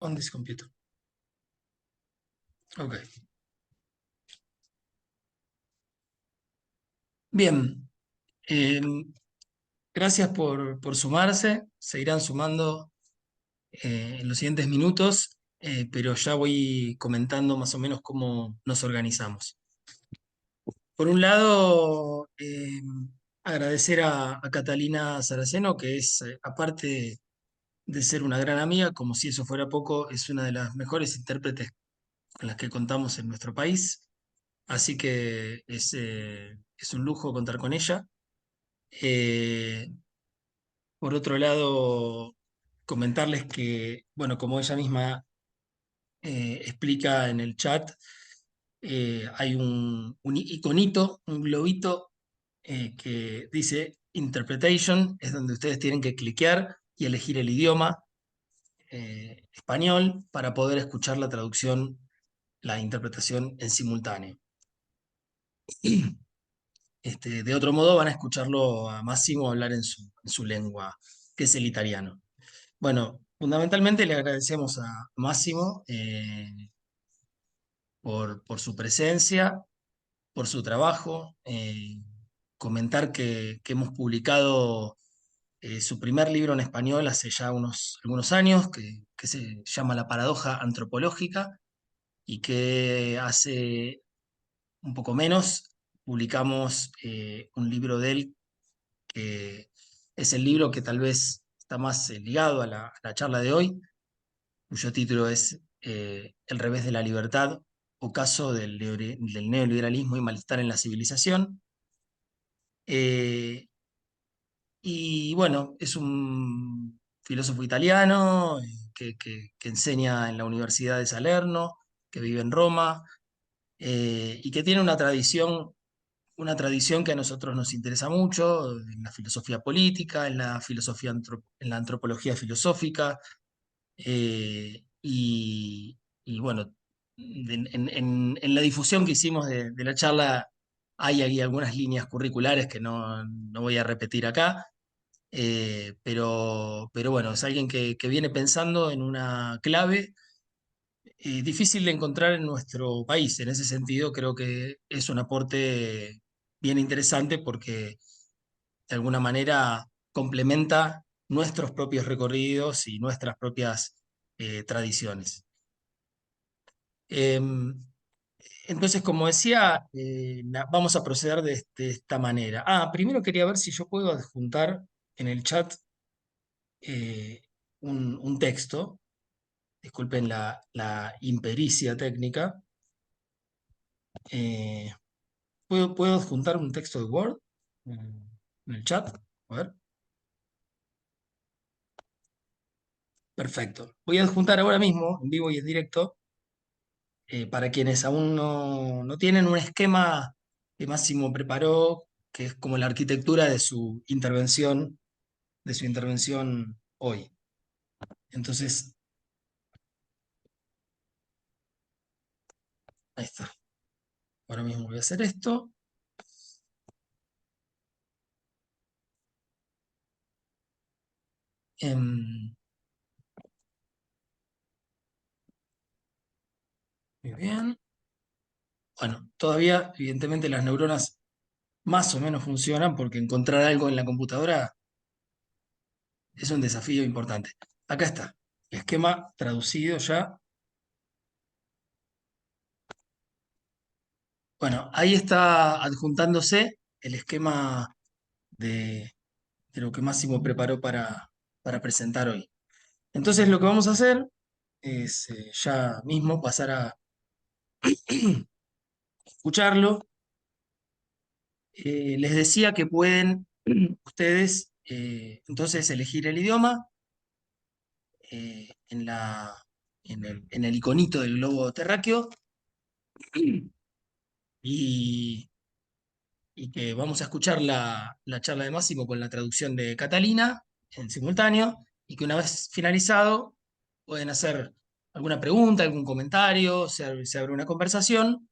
on this computer. Ok. Bien. eh, Gracias por sumarse. Se irán sumando en los siguientes minutos, pero ya voy comentando más o menos cómo nos organizamos. Por un lado, agradecer a Catalina Saraceno, que es, aparte de ser una gran amiga, como si eso fuera poco, es una de las mejores intérpretes con las que contamos en nuestro país. Así que es un lujo contar con ella. Eh, por otro lado, comentarles que, bueno, como ella misma explica en el chat, hay un iconito, un globito que dice Interpretation, es donde ustedes tienen que cliquear y elegir el idioma español para poder escuchar la traducción, la interpretación en simultáneo. De otro modo van a escucharlo a Máximo hablar en su lengua, que es el italiano. Bueno, fundamentalmente le agradecemos a Máximo por su presencia, por su trabajo. Comentar que hemos publicado su primer libro en español hace ya algunos años, que se llama La paradoja antropológica, y que hace un poco menos publicamos un libro de él, que es el libro que tal vez está más ligado a la charla de hoy, cuyo título es El revés de la libertad, o caso del neoliberalismo y malestar en la civilización. Eh, y bueno, es un filósofo italiano que enseña en la Universidad de Salerno, que vive en Roma, y que tiene una tradición que a nosotros nos interesa mucho, en la filosofía política, en la filosofía en la antropología filosófica, y bueno, en la difusión que hicimos de la charla hay ahí algunas líneas curriculares que no voy a repetir acá, pero bueno, es alguien que viene pensando en una clave difícil de encontrar en nuestro país. En ese sentido, creo que es un aporte bien interesante porque de alguna manera complementa nuestros propios recorridos y nuestras propias tradiciones. Em, entonces, como decía, vamos a proceder de esta manera. Primero quería ver si yo puedo adjuntar en el chat eh, un texto. Disculpen la impericia técnica. Eh, ¿puedo adjuntar un texto de Word en el chat? A ver. Perfecto. Voy a adjuntar ahora mismo, en vivo y en directo, para quienes aún no tienen un esquema que Máximo preparó, que es como la arquitectura de su intervención hoy. Entonces, ahí está. Ahora mismo voy a hacer esto. Em, Muy bien. Bueno, todavía, evidentemente, las neuronas más o menos funcionan porque encontrar algo en la computadora es un desafío importante. Acá está, el esquema traducido ya. Bueno, ahí está adjuntándose el esquema de lo que Máximo preparó para presentar hoy. Entonces lo que vamos a hacer es ya mismo pasar a escucharlo. Les decía que pueden ustedes entonces elegir el idioma en el iconito del globo terráqueo y, y que vamos a escuchar la charla de Máximo con la traducción de Catalina en simultáneo, y que una vez finalizado pueden hacer alguna pregunta, algún comentario, se abre una conversación,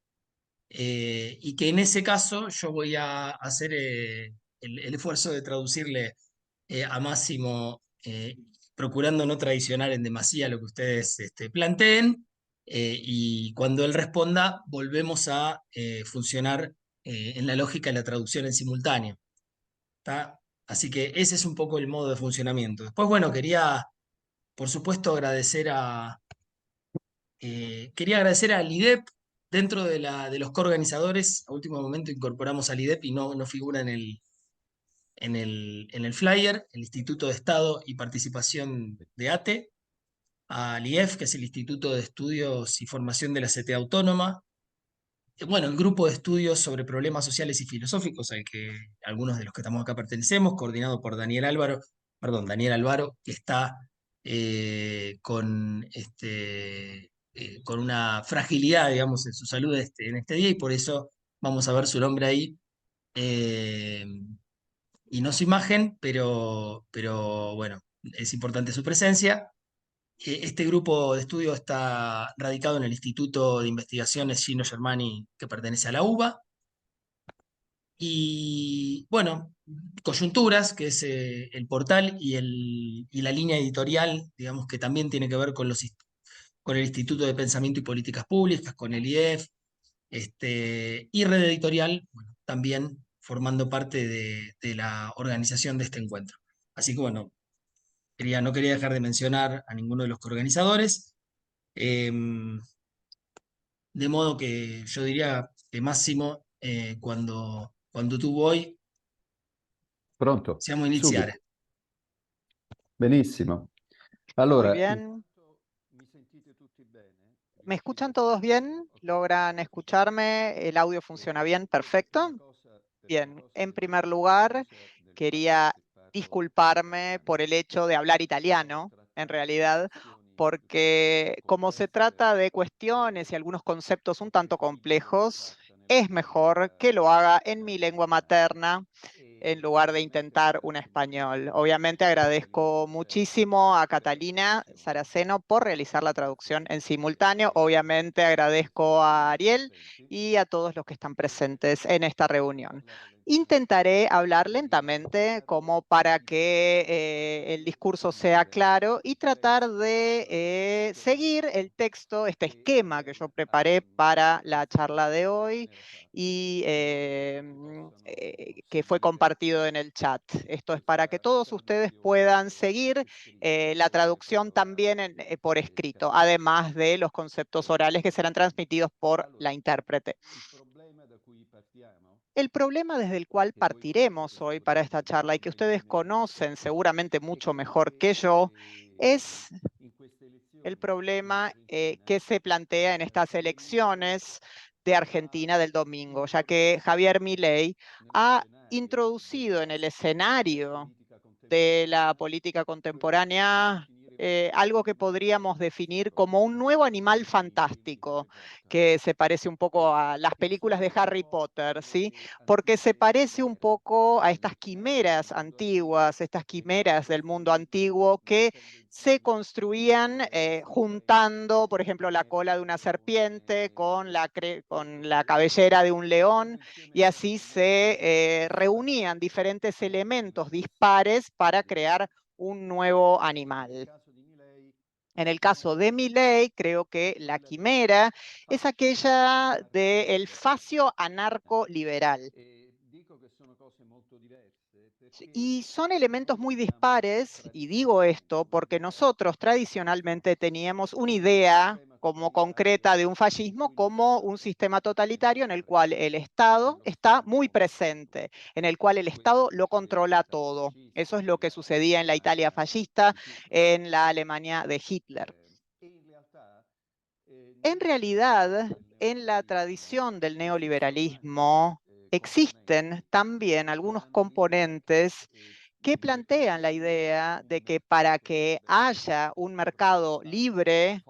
y que en ese caso yo voy a hacer el esfuerzo de traducirle a Máximo procurando no traicionar en demasía lo que ustedes planteen, y cuando él responda, volvemos a funcionar en la lógica de la traducción en simultáneo. ¿Tá? Así que ese es un poco el modo de funcionamiento. Después, bueno, quería, por supuesto, quería agradecer al IDEP. Dentro de los coorganizadores, a último momento incorporamos al IDEP y no figura en el flyer, el Instituto de Estado y Participación de ATE, al IEF, que es el Instituto de Estudios y Formación de la CTA Autónoma, bueno, el grupo de estudios sobre problemas sociales y filosóficos al que algunos de los que estamos acá pertenecemos, coordinado por Daniel Álvaro, que está con una fragilidad, digamos, en su salud en este día, y por eso vamos a ver su nombre ahí. eh, y no su imagen, pero bueno, es importante su presencia. Este grupo de estudio está radicado en el Instituto de Investigaciones Gino Germani, que pertenece a la UBA. Y bueno, Coyunturas, que es el portal y la línea editorial, digamos que también tiene que ver con el Instituto de Pensamiento y Políticas Públicas, con el IEF, y Red Editorial, bueno, también formando parte de la organización de este encuentro. Así que bueno, no quería dejar de mencionar a ninguno de los coorganizadores. De modo que yo diría que Máximo, cuando tú voy, Pronto? siamo Subito. iniziare. Benissimo. Muy Allora, bien. mi sentite tutti bene? ¿Me escuchan todos bien? ¿Logran escucharme? ¿El audio funciona bien? Perfecto. Bien, en primer lugar, quería disculparme por el hecho de hablar italiano, en realidad, porque como se trata de cuestiones y algunos conceptos un tanto complejos, es mejor que lo haga en mi lengua materna en lugar de intentar un español. Obviamente agradezco muchísimo a Catalina Saraceno por realizar la traducción en simultáneo. Obviamente agradezco a Ariel y a todos los que están presentes en esta reunión. Intentaré hablar lentamente como para que el discurso sea claro y tratar de seguir el texto, este esquema que yo preparé para la charla de hoy y que fue compartido en el chat. Esto es para que todos ustedes puedan seguir la traducción también por escrito, además de los conceptos orales que serán transmitidos por la intérprete. El problema desde el cual partiremos hoy para esta charla y que ustedes conocen seguramente mucho mejor que yo es el problema que se plantea en estas elecciones de Argentina del domingo, ya que Javier Milei ha introducido en el escenario de la política contemporánea algo que podríamos definir como un nuevo animal fantástico, que se parece un poco a las películas de Harry Potter, ¿sí? Porque se parece un poco a estas quimeras antiguas, estas quimeras del mundo antiguo que se construían juntando, por ejemplo, la cola de una serpiente con la cabellera de un león, y así se reunían diferentes elementos dispares para crear un nuevo animal. En el caso de Milei, creo que la quimera es aquella del fascio anarco-liberal. Y son elementos muy dispares, y digo esto porque nosotros tradicionalmente teníamos una idea como concreta de un fascismo como un sistema totalitario en el cual el Estado está muy presente, en el cual el Estado lo controla todo. Eso es lo que sucedía en la Italia fascista, en la Alemania de Hitler. En realidad, en la tradición del neoliberalismo existen también algunos componentes que plantean la idea de que para que haya un mercado libre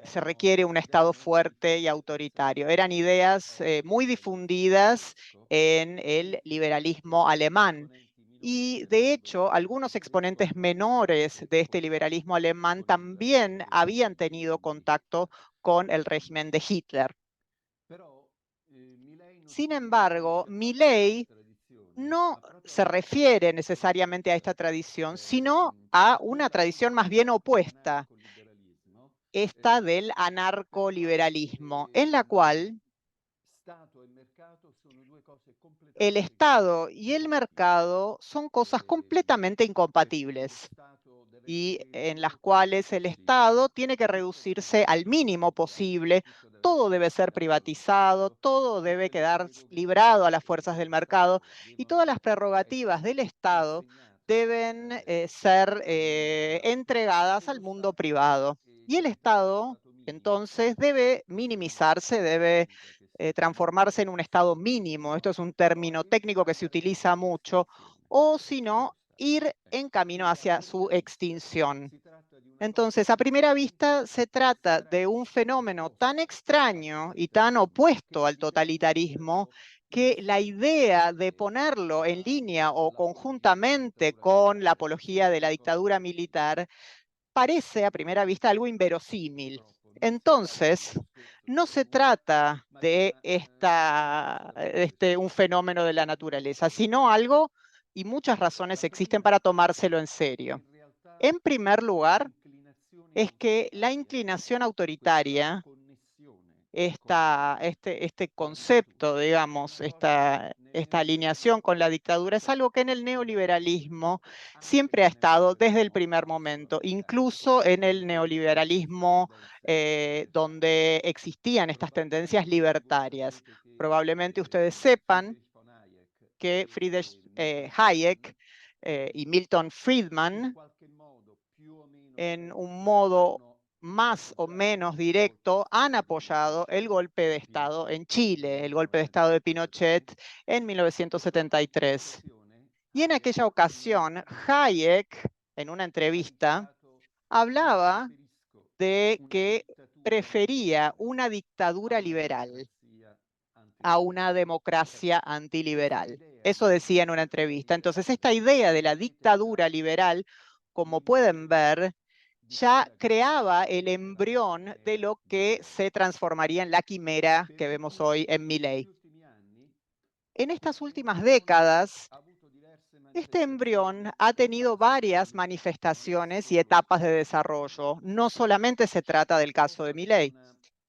se requiere un Estado fuerte y autoritario. Eran ideas muy difundidas en el liberalismo alemán. Y de hecho, algunos exponentes menores de este liberalismo alemán también habían tenido contacto con el régimen de Hitler. Sin embargo, Milei no se refiere necesariamente a esta tradición, sino a una tradición más bien opuesta, esta del anarcoliberalismo, en la cual el Estado y el mercado son cosas completamente incompatibles y en las cuales el Estado tiene que reducirse al mínimo posible, todo debe ser privatizado, todo debe quedar librado a las fuerzas del mercado y todas las prerrogativas del Estado deben ser entregadas al mundo privado. Y el Estado, entonces, debe minimizarse, debe transformarse en un estado mínimo. Esto es un término técnico que se utiliza mucho, o si no, ir en camino hacia su extinción. Entonces, a primera vista, se trata de un fenómeno tan extraño y tan opuesto al totalitarismo que la idea de ponerlo en línea o conjuntamente con la apología de la dictadura militar parece a primera vista algo inverosímil. Entonces, no se trata de un fenómeno de la naturaleza, sino algo, y muchas razones existen para tomárselo en serio. En primer lugar, es que la inclinación autoritaria, este concepto, digamos, esta alineación con la dictadura, es algo que en el neoliberalismo siempre ha estado desde el primer momento, incluso en el neoliberalismo donde existían estas tendencias libertarias. Probablemente ustedes sepan que Friedrich Hayek y Milton Friedman, en un modo más o menos directo, han apoyado el golpe de Estado en Chile, el golpe de Estado de Pinochet en 1973. Y en aquella ocasión, Hayek, en una entrevista, hablaba de que prefería una dictadura liberal a una democracia antiliberal. Eso decía en una entrevista. Entonces, esta idea de la dictadura liberal, como pueden ver, ya creaba el embrión de lo que se transformaría en la quimera que vemos hoy en Milei. En estas últimas décadas, este embrión ha tenido varias manifestaciones y etapas de desarrollo. No solamente se trata del caso de Milei.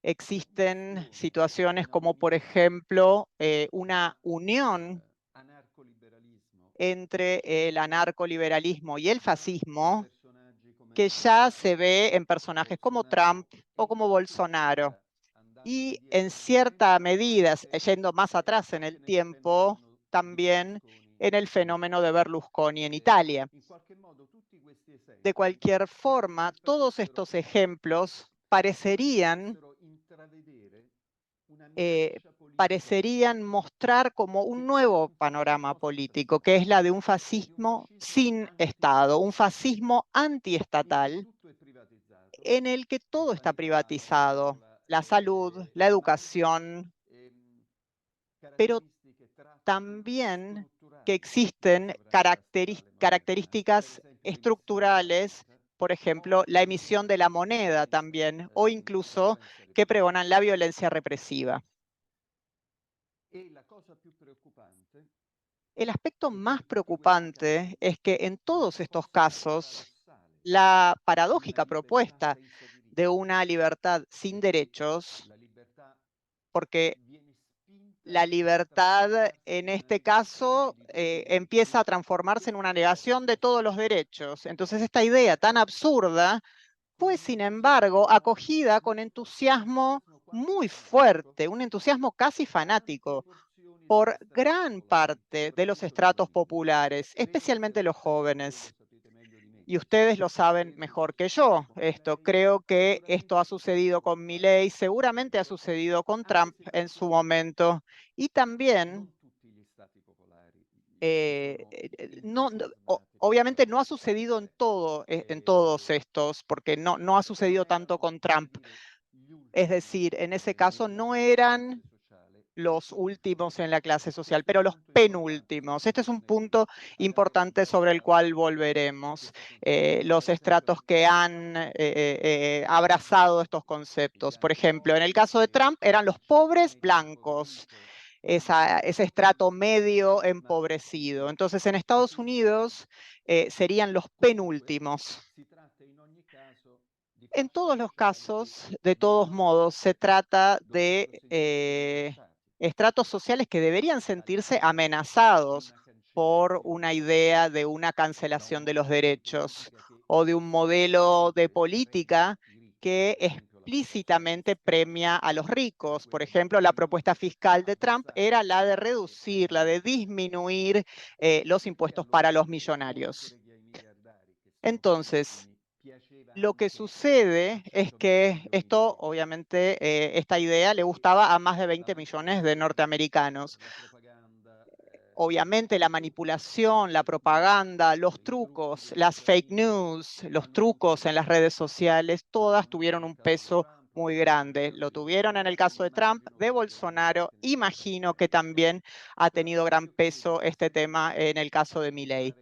Existen situaciones como, por ejemplo, una unión entre el anarcoliberalismo y el fascismo, que ya se ve en personajes como Trump o como Bolsonaro. Y en cierta medida, yendo más atrás en el tiempo, también en el fenómeno de Berlusconi en Italia. De cualquier forma, todos estos ejemplos parecerían mostrar como un nuevo panorama político, que es la de un fascismo sin Estado, un fascismo antiestatal en el que todo está privatizado, la salud, la educación, pero también que existen características estructurales, por ejemplo, la emisión de la moneda también, o incluso que pregonan la violencia represiva. El aspecto más preocupante es que en todos estos casos, la paradójica propuesta de una libertad sin derechos, porque la libertad en este caso empieza a transformarse en una negación de todos los derechos. Entonces esta idea tan absurda fue, sin embargo, acogida con entusiasmo muy fuerte, un entusiasmo casi fanático por gran parte de los estratos populares, especialmente los jóvenes. Y ustedes lo saben mejor que yo. Creo que esto ha sucedido con Milei, seguramente ha sucedido con Trump en su momento. Y también, obviamente no ha sucedido en todos estos, porque no ha sucedido tanto con Trump. Es decir, en ese caso no eran los últimos en la clase social, pero los penúltimos. Este es un punto importante sobre el cual volveremos. Los estratos que han abrazado estos conceptos. Por ejemplo, en el caso de Trump eran los pobres blancos. ese estrato medio empobrecido. Entonces, en Estados Unidos serían los penúltimos. En todos los casos, de todos modos, se trata de estratos sociales que deberían sentirse amenazados por una idea de una cancelación de los derechos o de un modelo de política que explícitamente premia a los ricos. Por ejemplo, la propuesta fiscal de Trump era la de reducir, la de disminuir los impuestos para los millonarios. Entonces, lo que sucede es que esto, obviamente, esta idea le gustaba a más de 20 millones de norteamericanos. Obviamente la manipulación, la propaganda, los trucos, las fake news, los trucos en las redes sociales, todas tuvieron un peso muy grande. Lo tuvieron en el caso de Trump, de Bolsonaro. Imagino que también ha tenido gran peso este tema en el caso de Milei.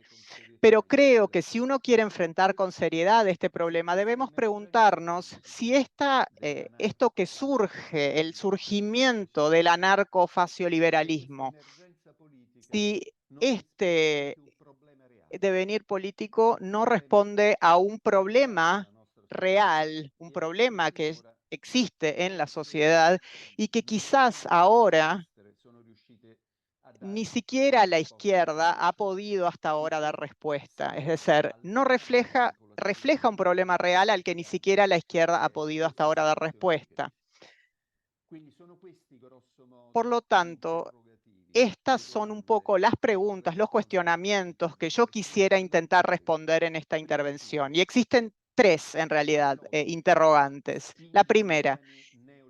Pero creo que si uno quiere enfrentar con seriedad este problema, debemos preguntarnos si esto que surge, el surgimiento del anarcofascioliberalismo, si este devenir político no responde a un problema real, un problema que existe en la sociedad y que quizás ahora ni siquiera la izquierda ha podido hasta ahora dar respuesta. Es decir, no refleja un problema real al que ni siquiera la izquierda ha podido hasta ahora dar respuesta. Por lo tanto, estas son un poco las preguntas, los cuestionamientos que yo quisiera intentar responder en esta intervención. Y existen tres, en realidad, interrogantes. La primera,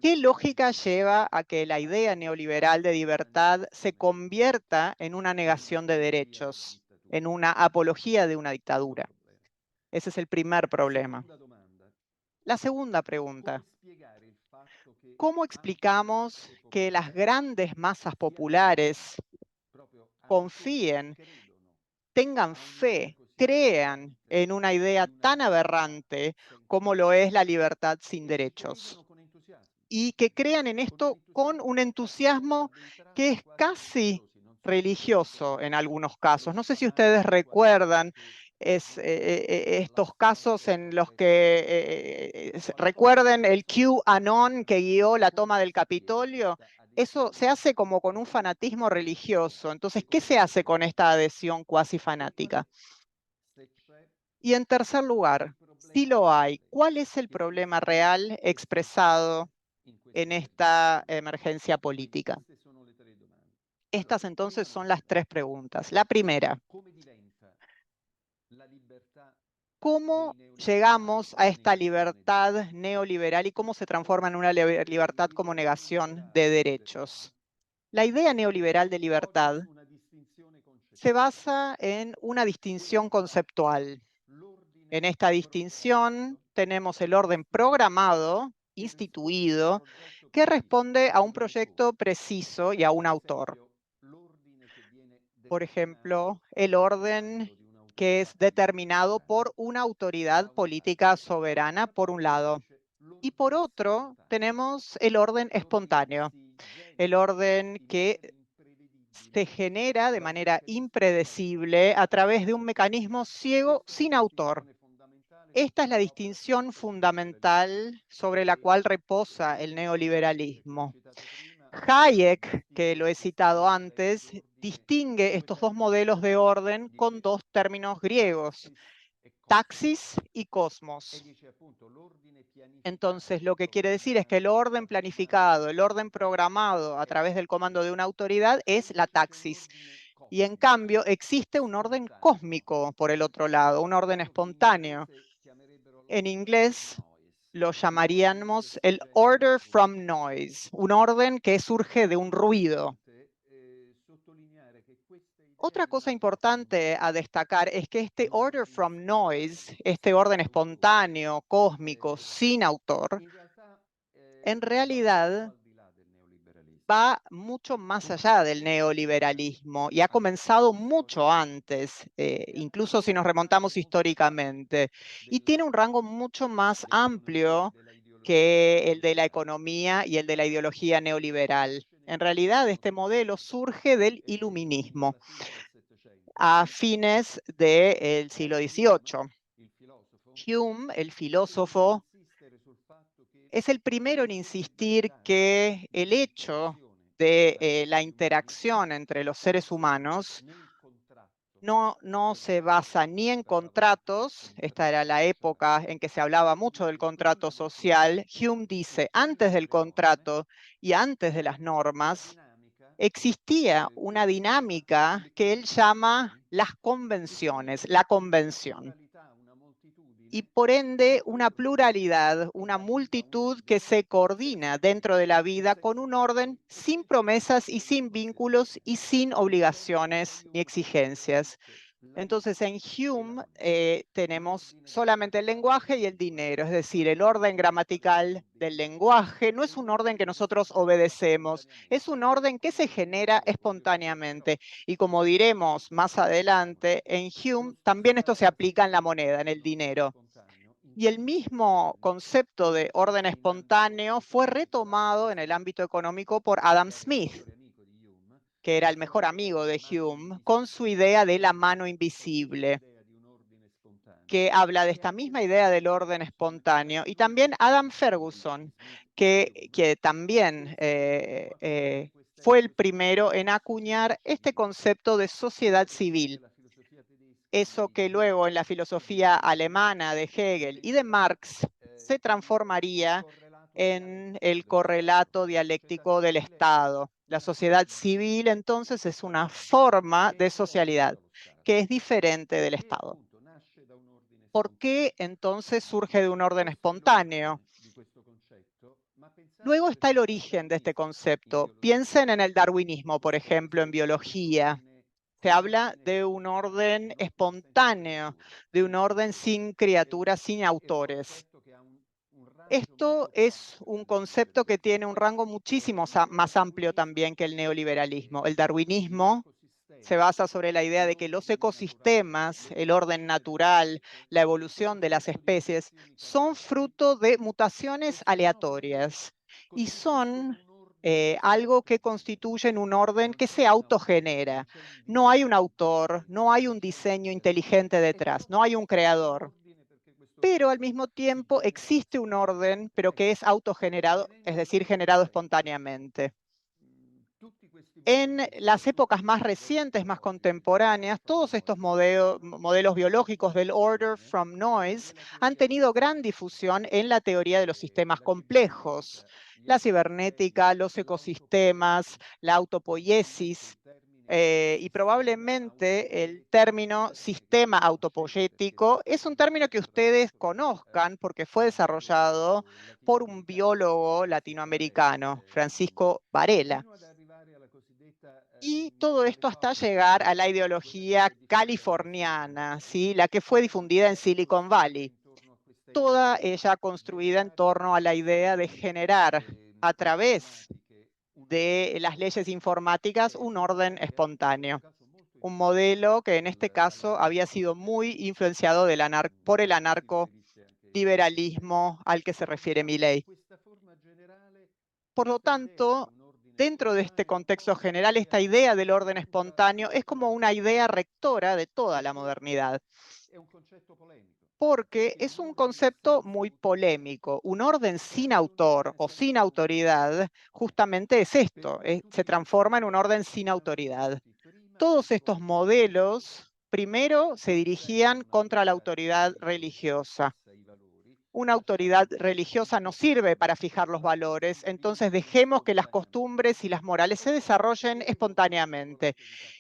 ¿qué lógica lleva a que la idea neoliberal de libertad se convierta en una negación de derechos, en una apología de una dictadura? Ese es el primer problema. La segunda pregunta, ¿cómo explicamos que las grandes masas populares confíen, tengan fe, crean en una idea tan aberrante como lo es la libertad sin derechos? Y que crean en esto con un entusiasmo que es casi religioso en algunos casos. No sé si ustedes recuerdan estos casos en los que recuerden el QAnon que guió la toma del Capitolio. Eso se hace como con un fanatismo religioso. Entonces, ¿qué se hace con esta adhesión cuasi fanática? Y en tercer lugar, si lo hay, ¿cuál es el problema real expresado en esta emergencia política? Estas entonces son las tres preguntas. La primera, ¿cómo llegamos a esta libertad neoliberal y cómo se transforma en una libertad como negación de derechos? La idea neoliberal de libertad se basa en una distinción conceptual. En esta distinción tenemos el orden programado, instituido, que responde a un proyecto preciso y a un autor. Por ejemplo, el orden que es determinado por una autoridad política soberana, por un lado. Y por otro, tenemos el orden espontáneo, el orden que se genera de manera impredecible a través de un mecanismo ciego sin autor. Esta es la distinción fundamental sobre la cual reposa el neoliberalismo. Hayek, que lo he citado antes, distingue estos dos modelos de orden con dos términos griegos, taxis y cosmos. Entonces, lo que quiere decir es que el orden planificado, el orden programado a través del comando de una autoridad es la taxis. Y en cambio, existe un orden cósmico por el otro lado, un orden espontáneo. En inglés lo llamaríamos el order from noise, un orden que surge de un ruido. Otra cosa importante a destacar es que este order from noise, este orden espontáneo, cósmico, sin autor, en realidad va mucho más allá del neoliberalismo y ha comenzado mucho antes, incluso si nos remontamos históricamente, y tiene un rango mucho más amplio que el de la economía y el de la ideología neoliberal. En realidad, este modelo surge del iluminismo a fines del siglo XVIII. Hume, el filósofo, es el primero en insistir que el hecho de la interacción entre los seres humanos no se basa ni en contratos. Esta era la época en que se hablaba mucho del contrato social. Hume dice, antes del contrato y antes de las normas, existía una dinámica que él llama las convenciones, la convención. Y por ende, una pluralidad, una multitud que se coordina dentro de la vida con un orden sin promesas y sin vínculos y sin obligaciones ni exigencias. Entonces, en Hume tenemos solamente el lenguaje y el dinero, es decir, el orden gramatical del lenguaje no es un orden que nosotros obedecemos, es un orden que se genera espontáneamente. Y como diremos más adelante, en Hume también esto se aplica en la moneda, en el dinero. Y el mismo concepto de orden espontáneo fue retomado en el ámbito económico por Adam Smith, que era el mejor amigo de Hume, con su idea de la mano invisible, que habla de esta misma idea del orden espontáneo. Y también Adam Ferguson, que también fue el primero en acuñar este concepto de sociedad civil. Eso que luego en la filosofía alemana de Hegel y de Marx se transformaría en el correlato dialéctico del Estado. La sociedad civil, entonces, es una forma de socialidad que es diferente del Estado. ¿Por qué entonces surge de un orden espontáneo? Luego está el origen de este concepto. Piensen en el darwinismo, por ejemplo, en biología. Se habla de un orden espontáneo, de un orden sin criaturas, sin autores. Esto es un concepto que tiene un rango muchísimo más amplio también que el neoliberalismo. El darwinismo se basa sobre la idea de que los ecosistemas, el orden natural, la evolución de las especies, son fruto de mutaciones aleatorias y son algo que constituyen un orden que se autogenera. No hay un autor, no hay un diseño inteligente detrás, no hay un creador. Pero al mismo tiempo existe un orden, pero que es autogenerado, es decir, generado espontáneamente. En las épocas más recientes, más contemporáneas, todos estos modelos biológicos del order from noise han tenido gran difusión en la teoría de los sistemas complejos. La cibernética, los ecosistemas, la autopoiesis, y probablemente el término sistema autopoyético es un término que ustedes conozcan porque fue desarrollado por un biólogo latinoamericano, Francisco Varela. Y todo esto hasta llegar a la ideología californiana, ¿sí? La que fue difundida en Silicon Valley. Toda ella construida en torno a la idea de generar a través de las leyes informáticas un orden espontáneo. Un modelo que en este caso había sido muy influenciado por el anarcoliberalismo al que se refiere Milley. Por lo tanto, dentro de este contexto general, esta idea del orden espontáneo es como una idea rectora de toda la modernidad, porque es un concepto muy polémico. Un orden sin autor o sin autoridad justamente es esto, se transforma en un orden sin autoridad. Todos estos modelos primero se dirigían contra la autoridad religiosa. Una autoridad religiosa no sirve para fijar los valores, entonces dejemos que las costumbres y las morales se desarrollen espontáneamente.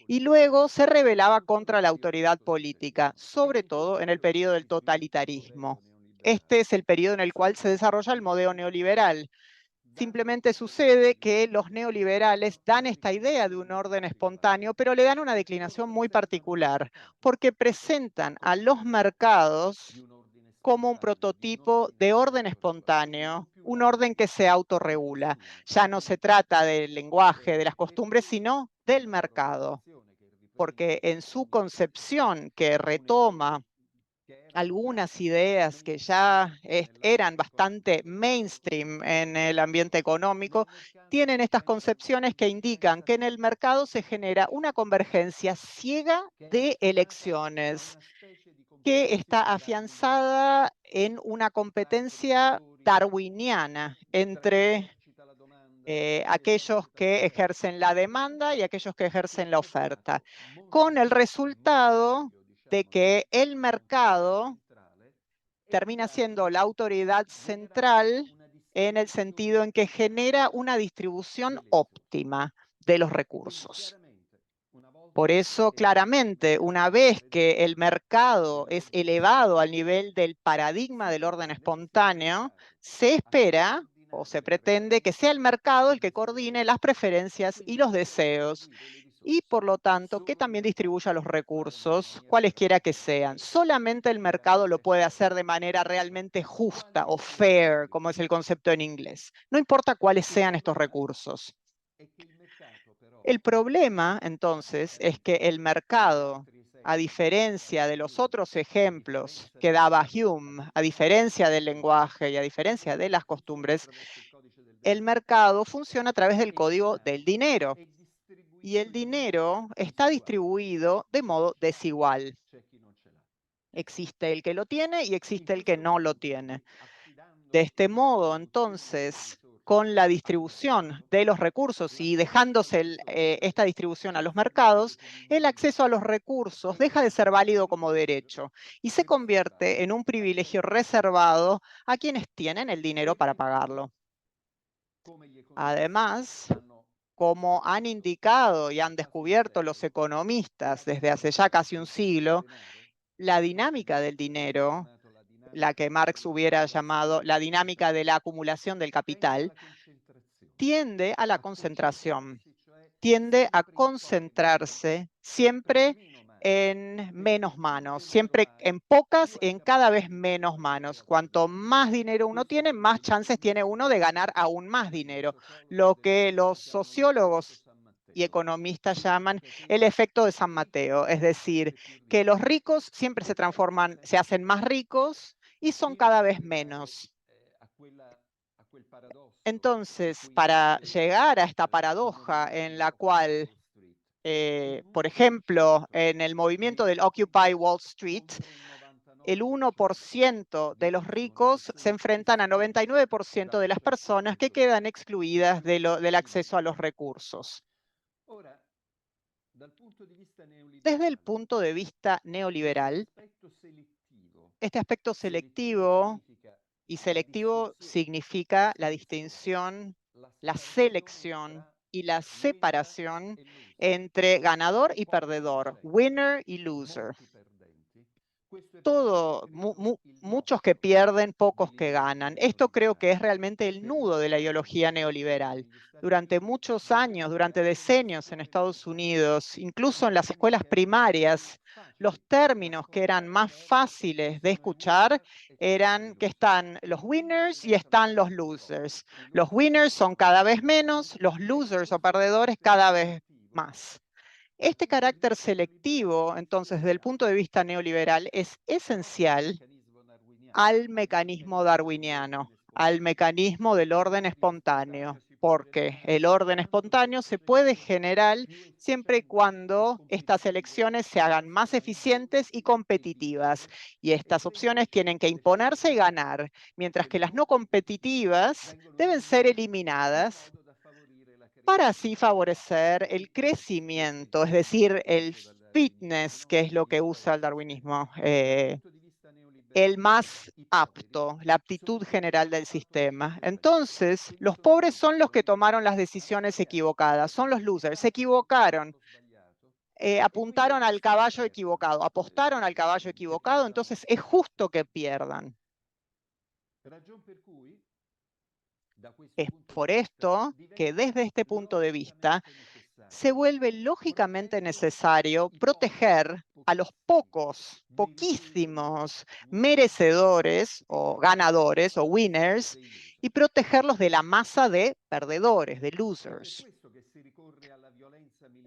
Y luego se rebelaba contra la autoridad política, sobre todo en el periodo del totalitarismo. Este es el periodo en el cual se desarrolla el modelo neoliberal. Simplemente sucede que los neoliberales dan esta idea de un orden espontáneo, pero le dan una declinación muy particular, porque presentan a los mercados como un prototipo de orden espontáneo, un orden que se autorregula. Ya no se trata del lenguaje, de las costumbres, sino del mercado, porque en su concepción que retoma algunas ideas que ya eran bastante mainstream en el ambiente económico, tienen estas concepciones que indican que en el mercado se genera una convergencia ciega de elecciones que está afianzada en una competencia darwiniana entre aquellos que ejercen la demanda y aquellos que ejercen la oferta, con el resultado de que el mercado termina siendo la autoridad central en el sentido en que genera una distribución óptima de los recursos. Por eso, claramente, una vez que el mercado es elevado al nivel del paradigma del orden espontáneo, se espera o se pretende que sea el mercado el que coordine las preferencias y los deseos y, por lo tanto, que también distribuya los recursos, cualesquiera que sean. Solamente el mercado lo puede hacer de manera realmente justa o fair, como es el concepto en inglés. No importa cuáles sean estos recursos. El problema, entonces, es que el mercado, a diferencia de los otros ejemplos que daba Hume, a diferencia del lenguaje y a diferencia de las costumbres, el mercado funciona a través del código del dinero. Y el dinero está distribuido de modo desigual. Existe el que lo tiene y existe el que no lo tiene. De este modo, entonces, con la distribución de los recursos y dejándose esta distribución a los mercados, el acceso a los recursos deja de ser válido como derecho y se convierte en un privilegio reservado a quienes tienen el dinero para pagarlo. Además, como han indicado y han descubierto los economistas desde hace ya casi un siglo, la dinámica del dinero, la que Marx hubiera llamado la dinámica de la acumulación del capital, tiende a la concentración, tiende a concentrarse siempre en menos manos, siempre en pocas y en cada vez menos manos. Cuanto más dinero uno tiene, más chances tiene uno de ganar aún más dinero, lo que los sociólogos y economistas llaman el efecto de San Mateo, es decir, que los ricos siempre se transforman, se hacen más ricos y son cada vez menos. Entonces, para llegar a esta paradoja en la cual, por ejemplo, en el movimiento del Occupy Wall Street, el 1% de los ricos se enfrentan a 99% de las personas que quedan excluidas del acceso a los recursos. Desde el punto de vista neoliberal, este aspecto selectivo, y selectivo significa la distinción, la selección y la separación entre ganador y perdedor, winner y loser. Muchos que pierden, pocos que ganan. Esto creo que es realmente el nudo de la ideología neoliberal. Durante muchos años, durante decenios en Estados Unidos, incluso en las escuelas primarias, los términos que eran más fáciles de escuchar eran que están los winners y están los losers. Los winners son cada vez menos, los losers o perdedores cada vez más. Este carácter selectivo, entonces, desde el punto de vista neoliberal, es esencial al mecanismo darwiniano, al mecanismo del orden espontáneo, porque el orden espontáneo se puede generar siempre y cuando estas elecciones se hagan más eficientes y competitivas. Y estas opciones tienen que imponerse y ganar, mientras que las no competitivas deben ser eliminadas para así favorecer el crecimiento, es decir, el fitness, que es lo que usa el darwinismo, el más apto, la aptitud general del sistema. Entonces, los pobres son los que tomaron las decisiones equivocadas, son los losers, se equivocaron, apuntaron al caballo equivocado, apostaron al caballo equivocado, entonces es justo que pierdan. Es por esto que desde este punto de vista se vuelve lógicamente necesario proteger a los poquísimos merecedores o ganadores o winners y protegerlos de la masa de perdedores, de losers.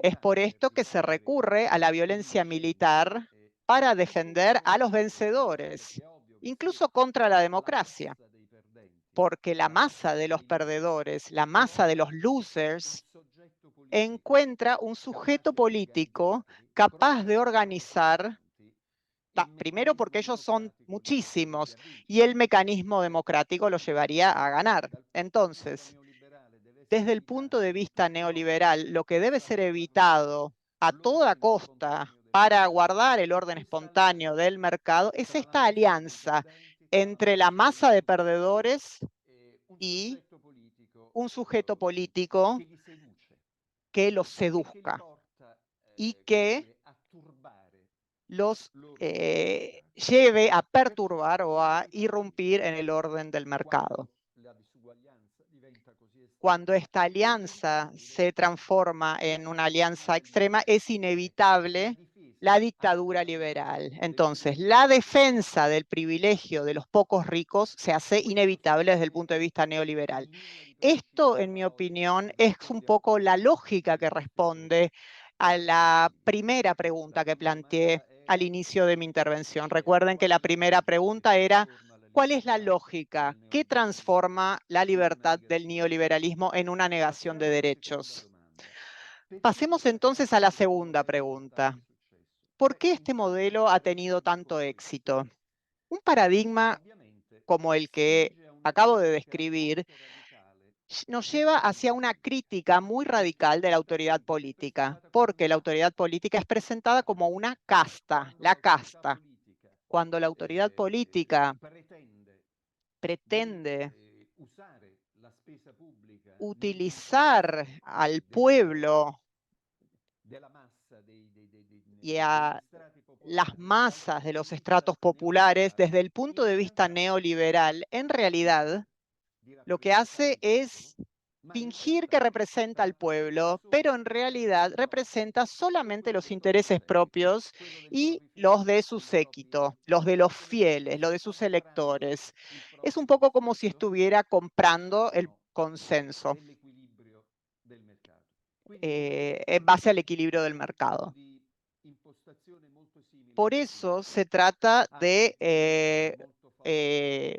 Es por esto que se recurre a la violencia militar para defender a los vencedores, incluso contra la democracia, porque la masa de los perdedores, la masa de los losers, encuentra un sujeto político capaz de organizar, primero porque ellos son muchísimos, y el mecanismo democrático lo llevaría a ganar. Entonces, desde el punto de vista neoliberal, lo que debe ser evitado a toda costa para guardar el orden espontáneo del mercado es esta alianza entre la masa de perdedores y un sujeto político que los seduzca y que los lleve a perturbar o a irrumpir en el orden del mercado. Cuando esta alianza se transforma en una alianza extrema, es inevitable la dictadura liberal. Entonces, la defensa del privilegio de los pocos ricos se hace inevitable desde el punto de vista neoliberal. Esto, en mi opinión, es un poco la lógica que responde a la primera pregunta que planteé al inicio de mi intervención. Recuerden que la primera pregunta era: ¿cuál es la lógica que transforma la libertad del neoliberalismo en una negación de derechos? Pasemos entonces a la segunda pregunta. ¿Por qué este modelo ha tenido tanto éxito? Un paradigma como el que acabo de describir nos lleva hacia una crítica muy radical de la autoridad política, porque la autoridad política es presentada como una casta, la casta. Cuando la autoridad política pretende utilizar al pueblo y a las masas de los estratos populares desde el punto de vista neoliberal, en realidad lo que hace es fingir que representa al pueblo, pero en realidad representa solamente los intereses propios y los de su séquito, los de los fieles, los de sus electores. Es un poco como si estuviera comprando el consenso en base al equilibrio del mercado. Por eso se trata de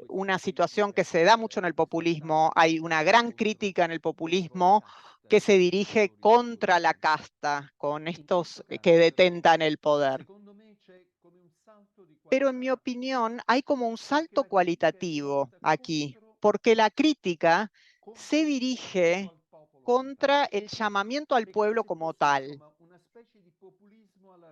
una situación que se da mucho en el populismo. Hay una gran crítica en el populismo que se dirige contra la casta, con estos que detentan el poder. Pero en mi opinión hay como un salto cualitativo aquí, porque la crítica se dirige contra el llamamiento al pueblo como tal.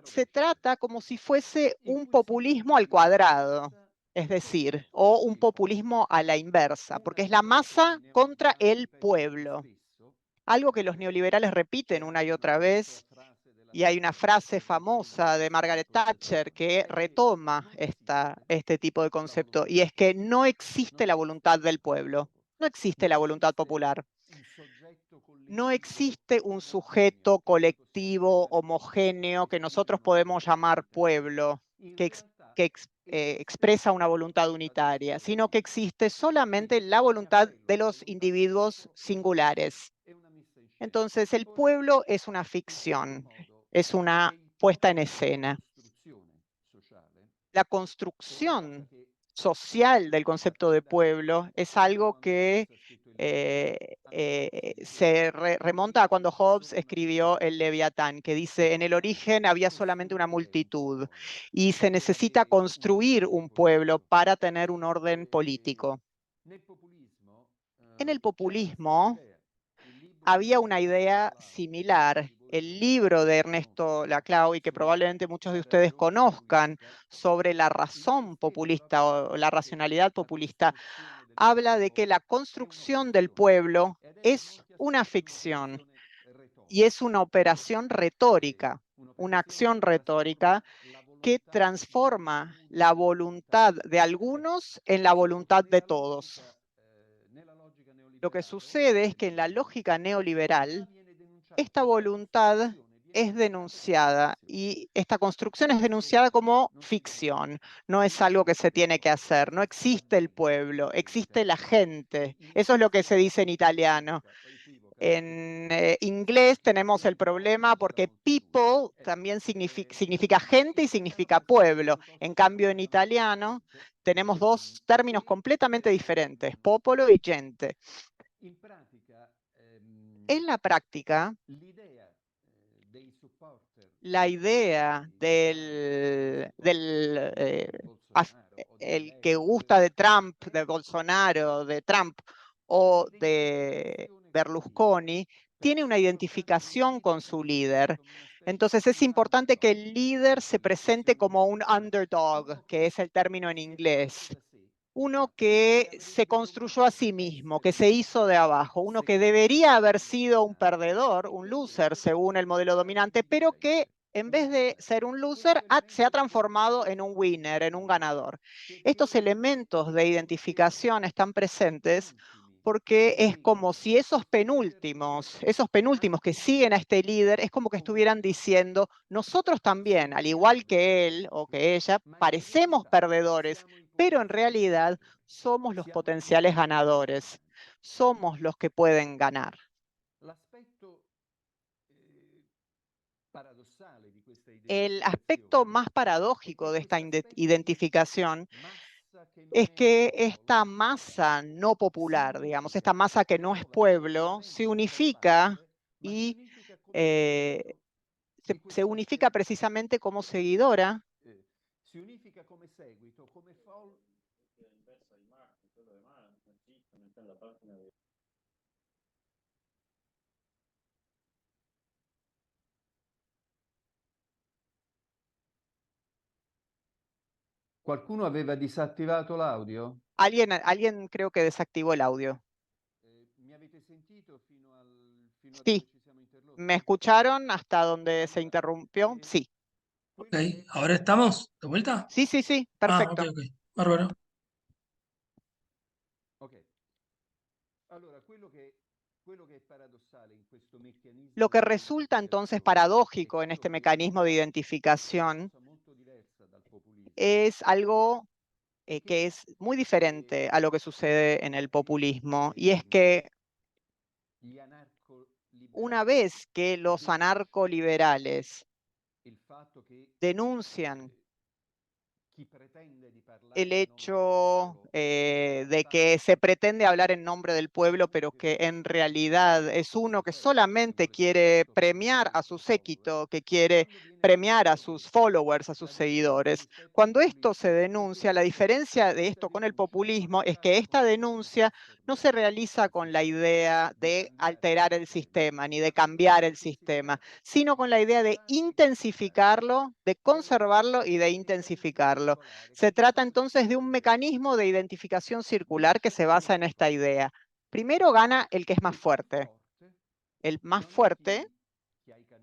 Se trata como si fuese un populismo al cuadrado, es decir, o un populismo a la inversa, porque es la masa contra el pueblo. Algo que los neoliberales repiten una y otra vez, y hay una frase famosa de Margaret Thatcher que retoma este tipo de concepto, y es que no existe la voluntad del pueblo, no existe la voluntad popular. No existe un sujeto colectivo homogéneo que nosotros podemos llamar pueblo, que expresa una voluntad unitaria, sino que existe solamente la voluntad de los individuos singulares. Entonces, el pueblo es una ficción, es una puesta en escena. La construcción social del concepto de pueblo es algo que se remonta a cuando Hobbes escribió el Leviatán, que dice: en el origen había solamente una multitud y se necesita construir un pueblo para tener un orden político. En el populismo había una idea similar. El libro de Ernesto Laclau, y que probablemente muchos de ustedes conozcan, sobre la razón populista o la racionalidad populista, habla de que la construcción del pueblo es una ficción y es una operación retórica, una acción retórica que transforma la voluntad de algunos en la voluntad de todos. Lo que sucede es que en la lógica neoliberal, esta voluntad es denunciada y esta construcción es denunciada como ficción. No es algo que se tiene que hacer. No existe el pueblo, existe la gente. Eso es lo que se dice en italiano. En inglés tenemos el problema porque people también significa gente y significa pueblo. En cambio, en italiano tenemos dos términos completamente diferentes, popolo y gente. En la práctica, la idea el que gusta de Trump, de Bolsonaro, de Trump o de Berlusconi, tiene una identificación con su líder. Entonces es importante que el líder se presente como un underdog, que es el término en inglés. Uno que se construyó a sí mismo, que se hizo de abajo, uno que debería haber sido un perdedor, un loser según el modelo dominante, pero que en vez de ser un loser, se ha transformado en un winner, en un ganador. Estos elementos de identificación están presentes porque es como si esos penúltimos que siguen a este líder, es como que estuvieran diciendo, nosotros también, al igual que él o que ella, parecemos perdedores, pero en realidad somos los potenciales ganadores, somos los que pueden ganar. El aspecto más paradójico de esta identificación es que esta masa no popular, digamos, esta masa que no es pueblo, se unifica y se unifica precisamente como seguidora. Qualcuno aveva disattivato l'audio? Alguien creo que desactivó el audio. Sí. ¿Me escucharon hasta donde se interrumpió? Sí. Ok, ¿ahora estamos de vuelta? Sí, sí, sí, Ah, ok, perfecto. ok. Bárbaro. Lo que resulta entonces paradójico en este mecanismo de identificación es algo que es muy diferente a lo que sucede en el populismo, y es que una vez que los anarcoliberales denuncian el hecho de que se pretende hablar en nombre del pueblo, pero que en realidad es uno que solamente quiere premiar a su séquito, que quiere premiar a sus followers, a sus seguidores. Cuando esto se denuncia, la diferencia de esto con el populismo es que esta denuncia no se realiza con la idea de alterar el sistema ni de cambiar el sistema, sino con la idea de intensificarlo, de conservarlo y de intensificarlo. Se trata entonces de un mecanismo de identificación circular que se basa en esta idea. Primero gana el que es más fuerte. El más fuerte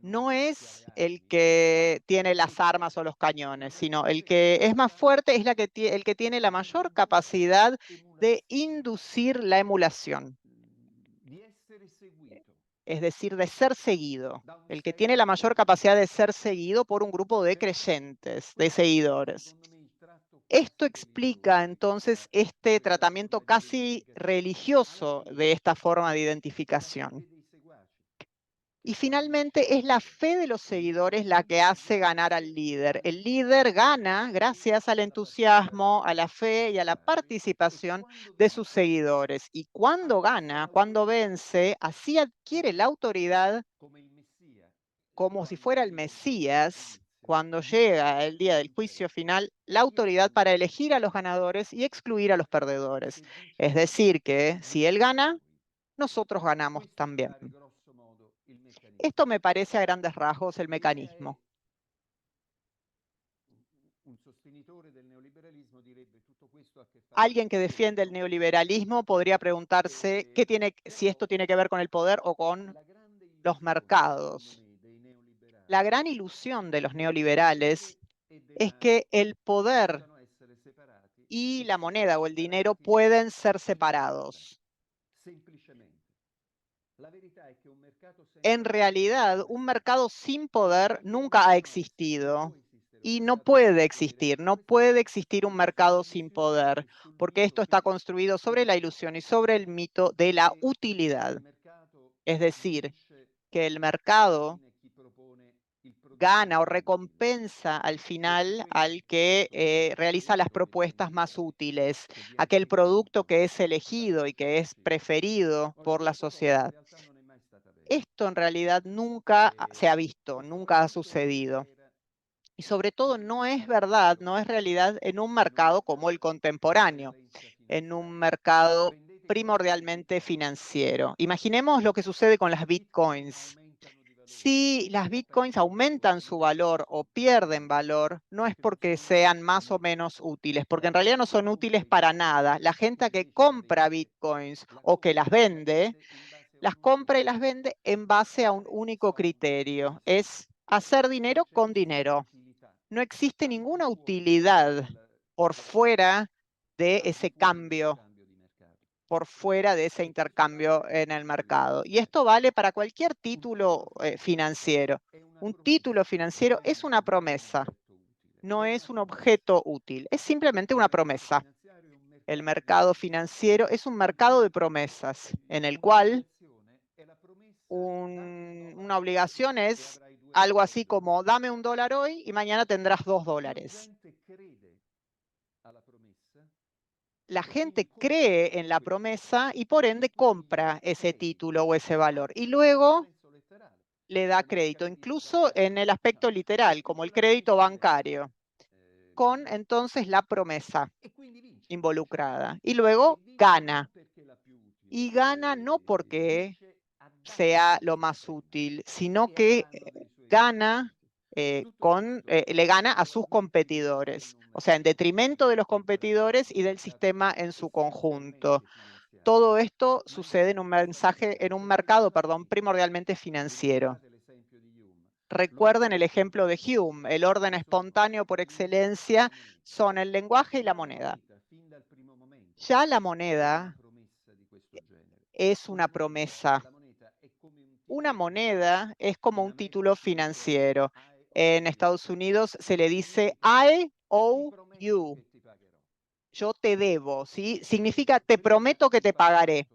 no es el que tiene las armas o los cañones, sino el que es más fuerte es el que tiene la mayor capacidad de inducir la emulación, es decir, de ser seguido, el que tiene la mayor capacidad de ser seguido por un grupo de creyentes, de seguidores. Esto explica entonces este tratamiento casi religioso de esta forma de identificación. Y finalmente es la fe de los seguidores la que hace ganar al líder. El líder gana gracias al entusiasmo, a la fe y a la participación de sus seguidores. Y cuando gana, cuando vence, así adquiere la autoridad como si fuera el Mesías. Cuando llega el día del juicio final, la autoridad para elegir a los ganadores y excluir a los perdedores. Es decir, que si él gana, nosotros ganamos también. Esto me parece a grandes rasgos el mecanismo. Alguien que defiende el neoliberalismo podría preguntarse si esto tiene que ver con el poder o con los mercados. La gran ilusión de los neoliberales es que el poder y la moneda o el dinero pueden ser separados. En realidad, un mercado sin poder nunca ha existido y no puede existir. No puede existir un mercado sin poder, porque esto está construido sobre la ilusión y sobre el mito de la utilidad. Es decir, que el mercado gana o recompensa al final al que realiza las propuestas más útiles, aquel producto que es elegido y que es preferido por la sociedad. Esto en realidad nunca se ha visto, nunca ha sucedido. Y sobre todo no es verdad, no es realidad en un mercado como el contemporáneo, en un mercado primordialmente financiero. Imaginemos lo que sucede con las bitcoins. Si las bitcoins aumentan su valor o pierden valor, no es porque sean más o menos útiles, porque en realidad no son útiles para nada. La gente que compra bitcoins o que las vende, las compra y las vende en base a un único criterio, es hacer dinero con dinero. No existe ninguna utilidad por fuera de ese cambio, por fuera de ese intercambio en el mercado. Y esto vale para cualquier título financiero. Un título financiero es una promesa, no es un objeto útil, es simplemente una promesa. El mercado financiero es un mercado de promesas en el cual una obligación es algo así como dame $1 hoy y mañana tendrás $2. La gente cree en la promesa y por ende compra ese título o ese valor y luego le da crédito, incluso en el aspecto literal, como el crédito bancario, con entonces la promesa involucrada. Y luego gana. Y gana no porque sea lo más útil, sino que gana le gana a sus competidores, o sea, en detrimento de los competidores y del sistema en su conjunto. Todo esto sucede en un mercado, primordialmente financiero. Recuerden el ejemplo de Hume, el orden espontáneo por excelencia son el lenguaje y la moneda. Ya la moneda es una promesa. Una moneda es como un título financiero. En Estados Unidos se le dice I owe you. Yo te debo, ¿sí? Significa te prometo que te pagaré.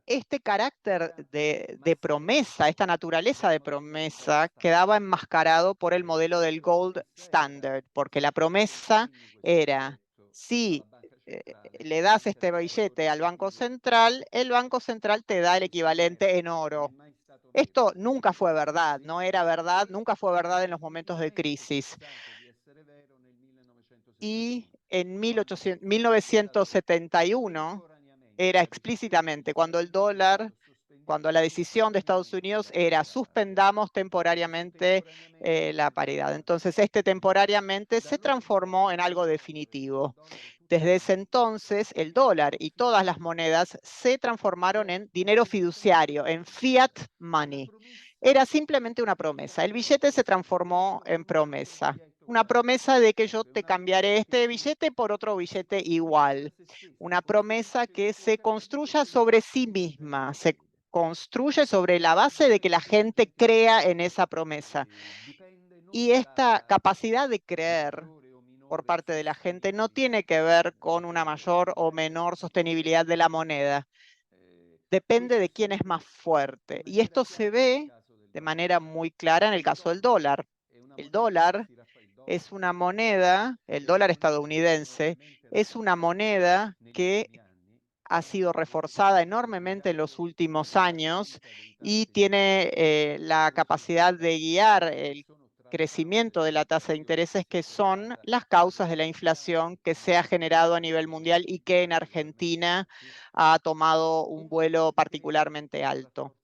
Este carácter de promesa, esta naturaleza de promesa, quedaba enmascarado por el modelo del gold standard, porque la promesa era, si le das este billete al Banco Central, el Banco Central te da el equivalente en oro. Esto nunca fue verdad, no era verdad, nunca fue verdad en los momentos de crisis. Y en 1971 era explícitamente cuando la decisión de Estados Unidos era suspendamos temporariamente la paridad. Entonces, temporariamente se transformó en algo definitivo. Desde ese entonces, el dólar y todas las monedas se transformaron en dinero fiduciario, en fiat money. Era simplemente una promesa. El billete se transformó en promesa. Una promesa de que yo te cambiaré este billete por otro billete igual. Una promesa que se construya sobre sí misma, se construye sobre la base de que la gente crea en esa promesa. Y esta capacidad de creer por parte de la gente no tiene que ver con una mayor o menor sostenibilidad de la moneda. Depende de quién es más fuerte. Y esto se ve de manera muy clara en el caso del dólar. El dólar es una moneda, el dólar estadounidense, es una moneda que ha sido reforzada enormemente en los últimos años y tiene la capacidad de guiar el crecimiento de la tasa de intereses, que son las causas de la inflación que se ha generado a nivel mundial y que en Argentina ha tomado un vuelo particularmente alto.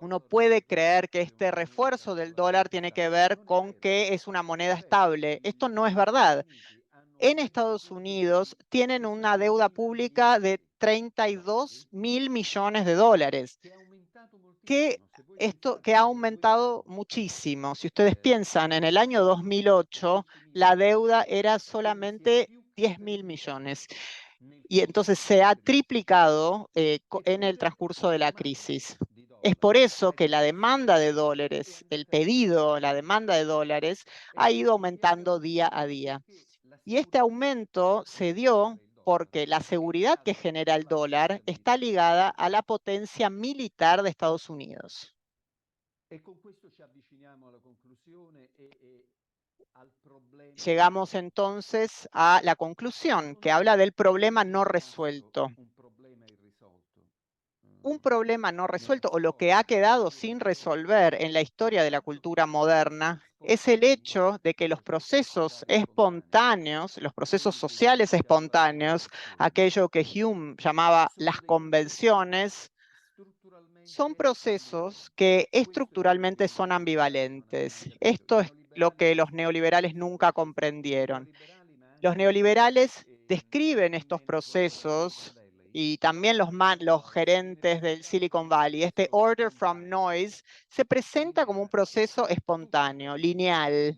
Uno puede creer que este refuerzo del dólar tiene que ver con que es una moneda estable. Esto no es verdad. En Estados Unidos tienen una deuda pública de 32.000 millones de dólares, que ha aumentado muchísimo. Si ustedes piensan, en el año 2008 la deuda era solamente 10.000 millones. Y entonces se ha triplicado en el transcurso de la crisis. Es por eso que la demanda de dólares, el pedido, la demanda de dólares, ha ido aumentando día a día. Y este aumento se dio porque la seguridad que genera el dólar está ligada a la potencia militar de Estados Unidos. Llegamos entonces a la conclusión que habla del problema no resuelto. Un problema no resuelto, o lo que ha quedado sin resolver en la historia de la cultura moderna, es el hecho de que los procesos espontáneos, los procesos sociales espontáneos, aquello que Hume llamaba las convenciones, son procesos que estructuralmente son ambivalentes. Esto es lo que los neoliberales nunca comprendieron. Los neoliberales describen estos procesos y también los gerentes del Silicon Valley. Este order from noise se presenta como un proceso espontáneo, lineal,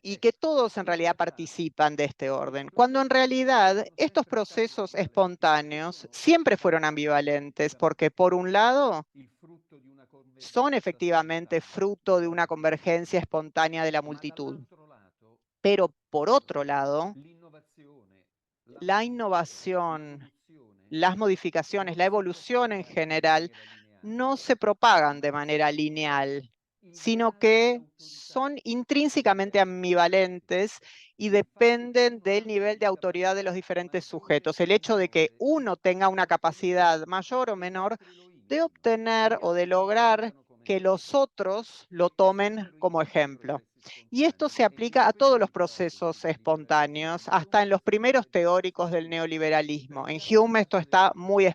y que todos en realidad participan de este orden, cuando en realidad estos procesos espontáneos siempre fueron ambivalentes, porque por un lado son efectivamente fruto de una convergencia espontánea de la multitud, pero por otro lado, la innovación, las modificaciones, la evolución en general, no se propagan de manera lineal, sino que son intrínsecamente ambivalentes y dependen del nivel de autoridad de los diferentes sujetos. El hecho de que uno tenga una capacidad mayor o menor de obtener o de lograr que los otros lo tomen como ejemplo. Y esto se aplica a todos los procesos espontáneos, hasta en los primeros teóricos del neoliberalismo. En Hume esto está muy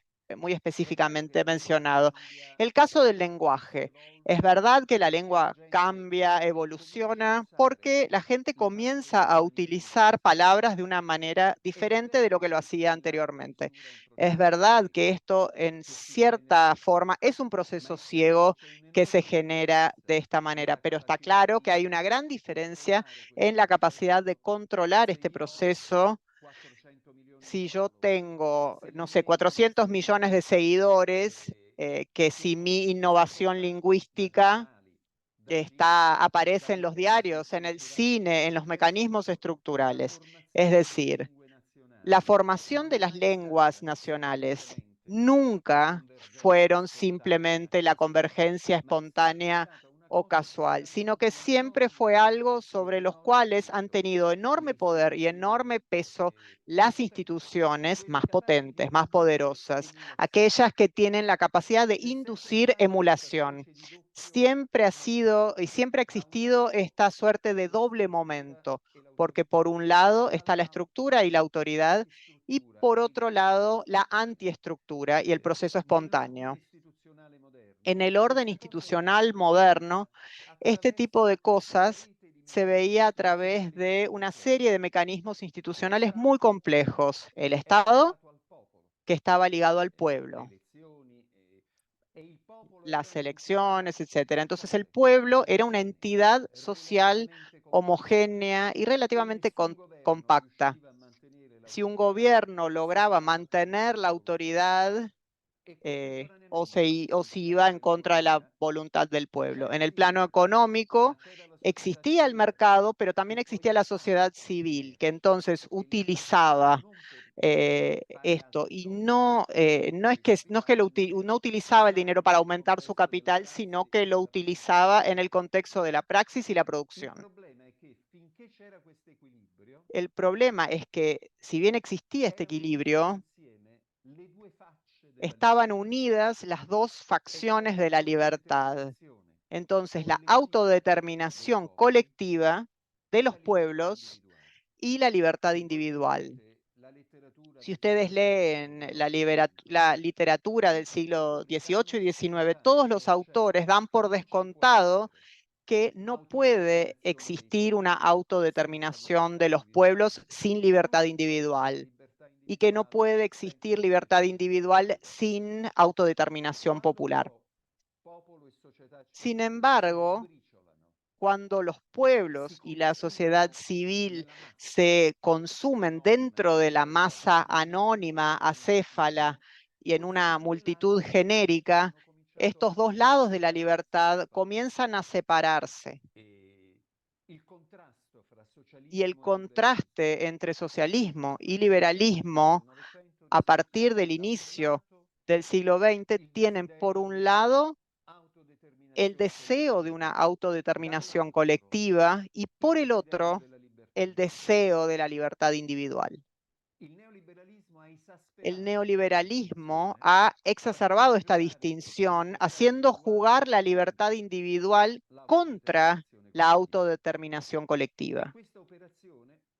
específicamente mencionado. El caso del lenguaje. Es verdad que la lengua cambia, evoluciona, porque la gente comienza a utilizar palabras de una manera diferente de lo que lo hacía anteriormente. Es verdad que esto, en cierta forma, es un proceso ciego que se genera de esta manera, pero está claro que hay una gran diferencia en la capacidad de controlar este proceso. Si yo tengo, no sé, 400 millones de seguidores, que si mi innovación lingüística aparece en los diarios, en el cine, en los mecanismos estructurales. Es decir, la formación de las lenguas nacionales nunca fueron simplemente la convergencia espontánea o casual, sino que siempre fue algo sobre los cuales han tenido enorme poder y enorme peso las instituciones más potentes, más poderosas, aquellas que tienen la capacidad de inducir emulación. Siempre ha sido y siempre ha existido esta suerte de doble momento, porque por un lado está la estructura y la autoridad, y por otro lado la antiestructura y el proceso espontáneo. En el orden institucional moderno, este tipo de cosas se veía a través de una serie de mecanismos institucionales muy complejos. El Estado, que estaba ligado al pueblo, las elecciones, etc. Entonces el pueblo era una entidad social homogénea y relativamente compacta. Si un gobierno lograba mantener la autoridad, o si iba en contra de la voluntad del pueblo. En el plano económico existía el mercado, pero también existía la sociedad civil, que entonces utilizaba esto, y no es que no utilizaba el dinero para aumentar su capital, sino que lo utilizaba en el contexto de la praxis y la producción. El problema es que, si bien existía este equilibrio, estaban unidas las dos facciones de la libertad. Entonces, la autodeterminación colectiva de los pueblos y la libertad individual. Si ustedes leen la literatura del siglo XVIII y XIX, todos los autores dan por descontado que no puede existir una autodeterminación de los pueblos sin libertad individual, y que no puede existir libertad individual sin autodeterminación popular. Sin embargo, cuando los pueblos y la sociedad civil se consumen dentro de la masa anónima, acéfala y en una multitud genérica, estos dos lados de la libertad comienzan a separarse. Y el contraste entre socialismo y liberalismo a partir del inicio del siglo XX tienen, por un lado, el deseo de una autodeterminación colectiva y, por el otro, el deseo de la libertad individual. El neoliberalismo ha exacerbado esta distinción, haciendo jugar la libertad individual contra la autodeterminación colectiva.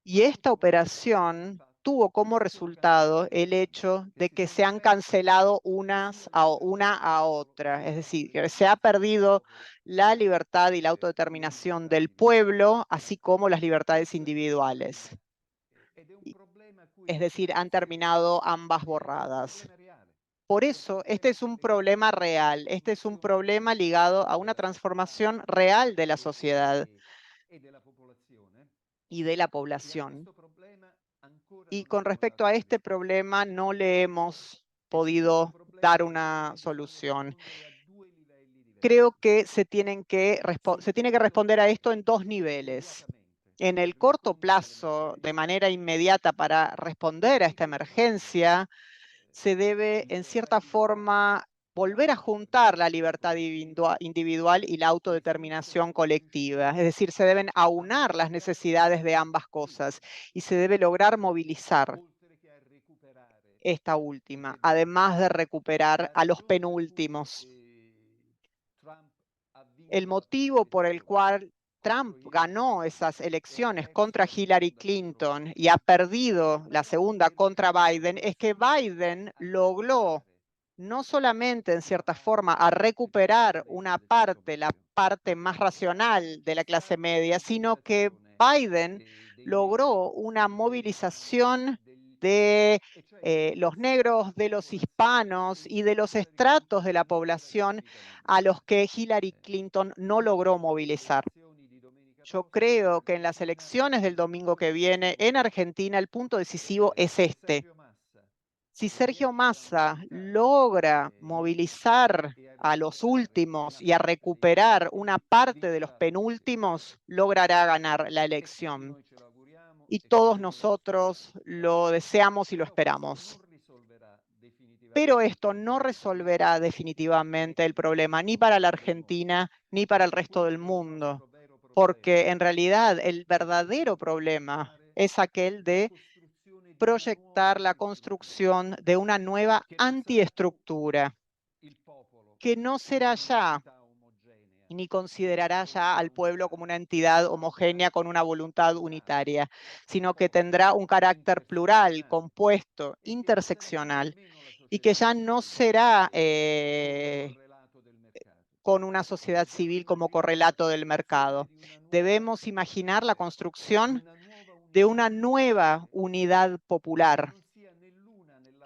Y esta operación tuvo como resultado el hecho de que se han cancelado una a otra. Es decir, que se ha perdido la libertad y la autodeterminación del pueblo, así como las libertades individuales. Es decir, han terminado ambas borradas. Por eso, este es un problema real, este es un problema ligado a una transformación real de la sociedad y de la población. Y con respecto a este problema no le hemos podido dar una solución. Creo que se tiene que responder a esto en dos niveles. En el corto plazo, de manera inmediata, para responder a esta emergencia, se debe, en cierta forma, volver a juntar la libertad individual y la autodeterminación colectiva. Es decir, se deben aunar las necesidades de ambas cosas y se debe lograr movilizar esta última, además de recuperar a los penúltimos. El motivo por el cual Trump ganó esas elecciones contra Hillary Clinton y ha perdido la segunda contra Biden es que Biden logró no solamente en cierta forma a recuperar una parte, la parte más racional de la clase media, sino que Biden logró una movilización de los negros, de los hispanos y de los estratos de la población a los que Hillary Clinton no logró movilizar. Yo creo que en las elecciones del domingo que viene en Argentina el punto decisivo es este. Si Sergio Massa logra movilizar a los últimos y a recuperar una parte de los penúltimos, logrará ganar la elección. Y todos nosotros lo deseamos y lo esperamos. Pero esto no resolverá definitivamente el problema ni para la Argentina ni para el resto del mundo, porque en realidad el verdadero problema es aquel de proyectar la construcción de una nueva antiestructura que no será ya ni considerará ya al pueblo como una entidad homogénea con una voluntad unitaria, sino que tendrá un carácter plural, compuesto, interseccional, y que ya no será con una sociedad civil como correlato del mercado. Debemos imaginar la construcción de una nueva unidad popular,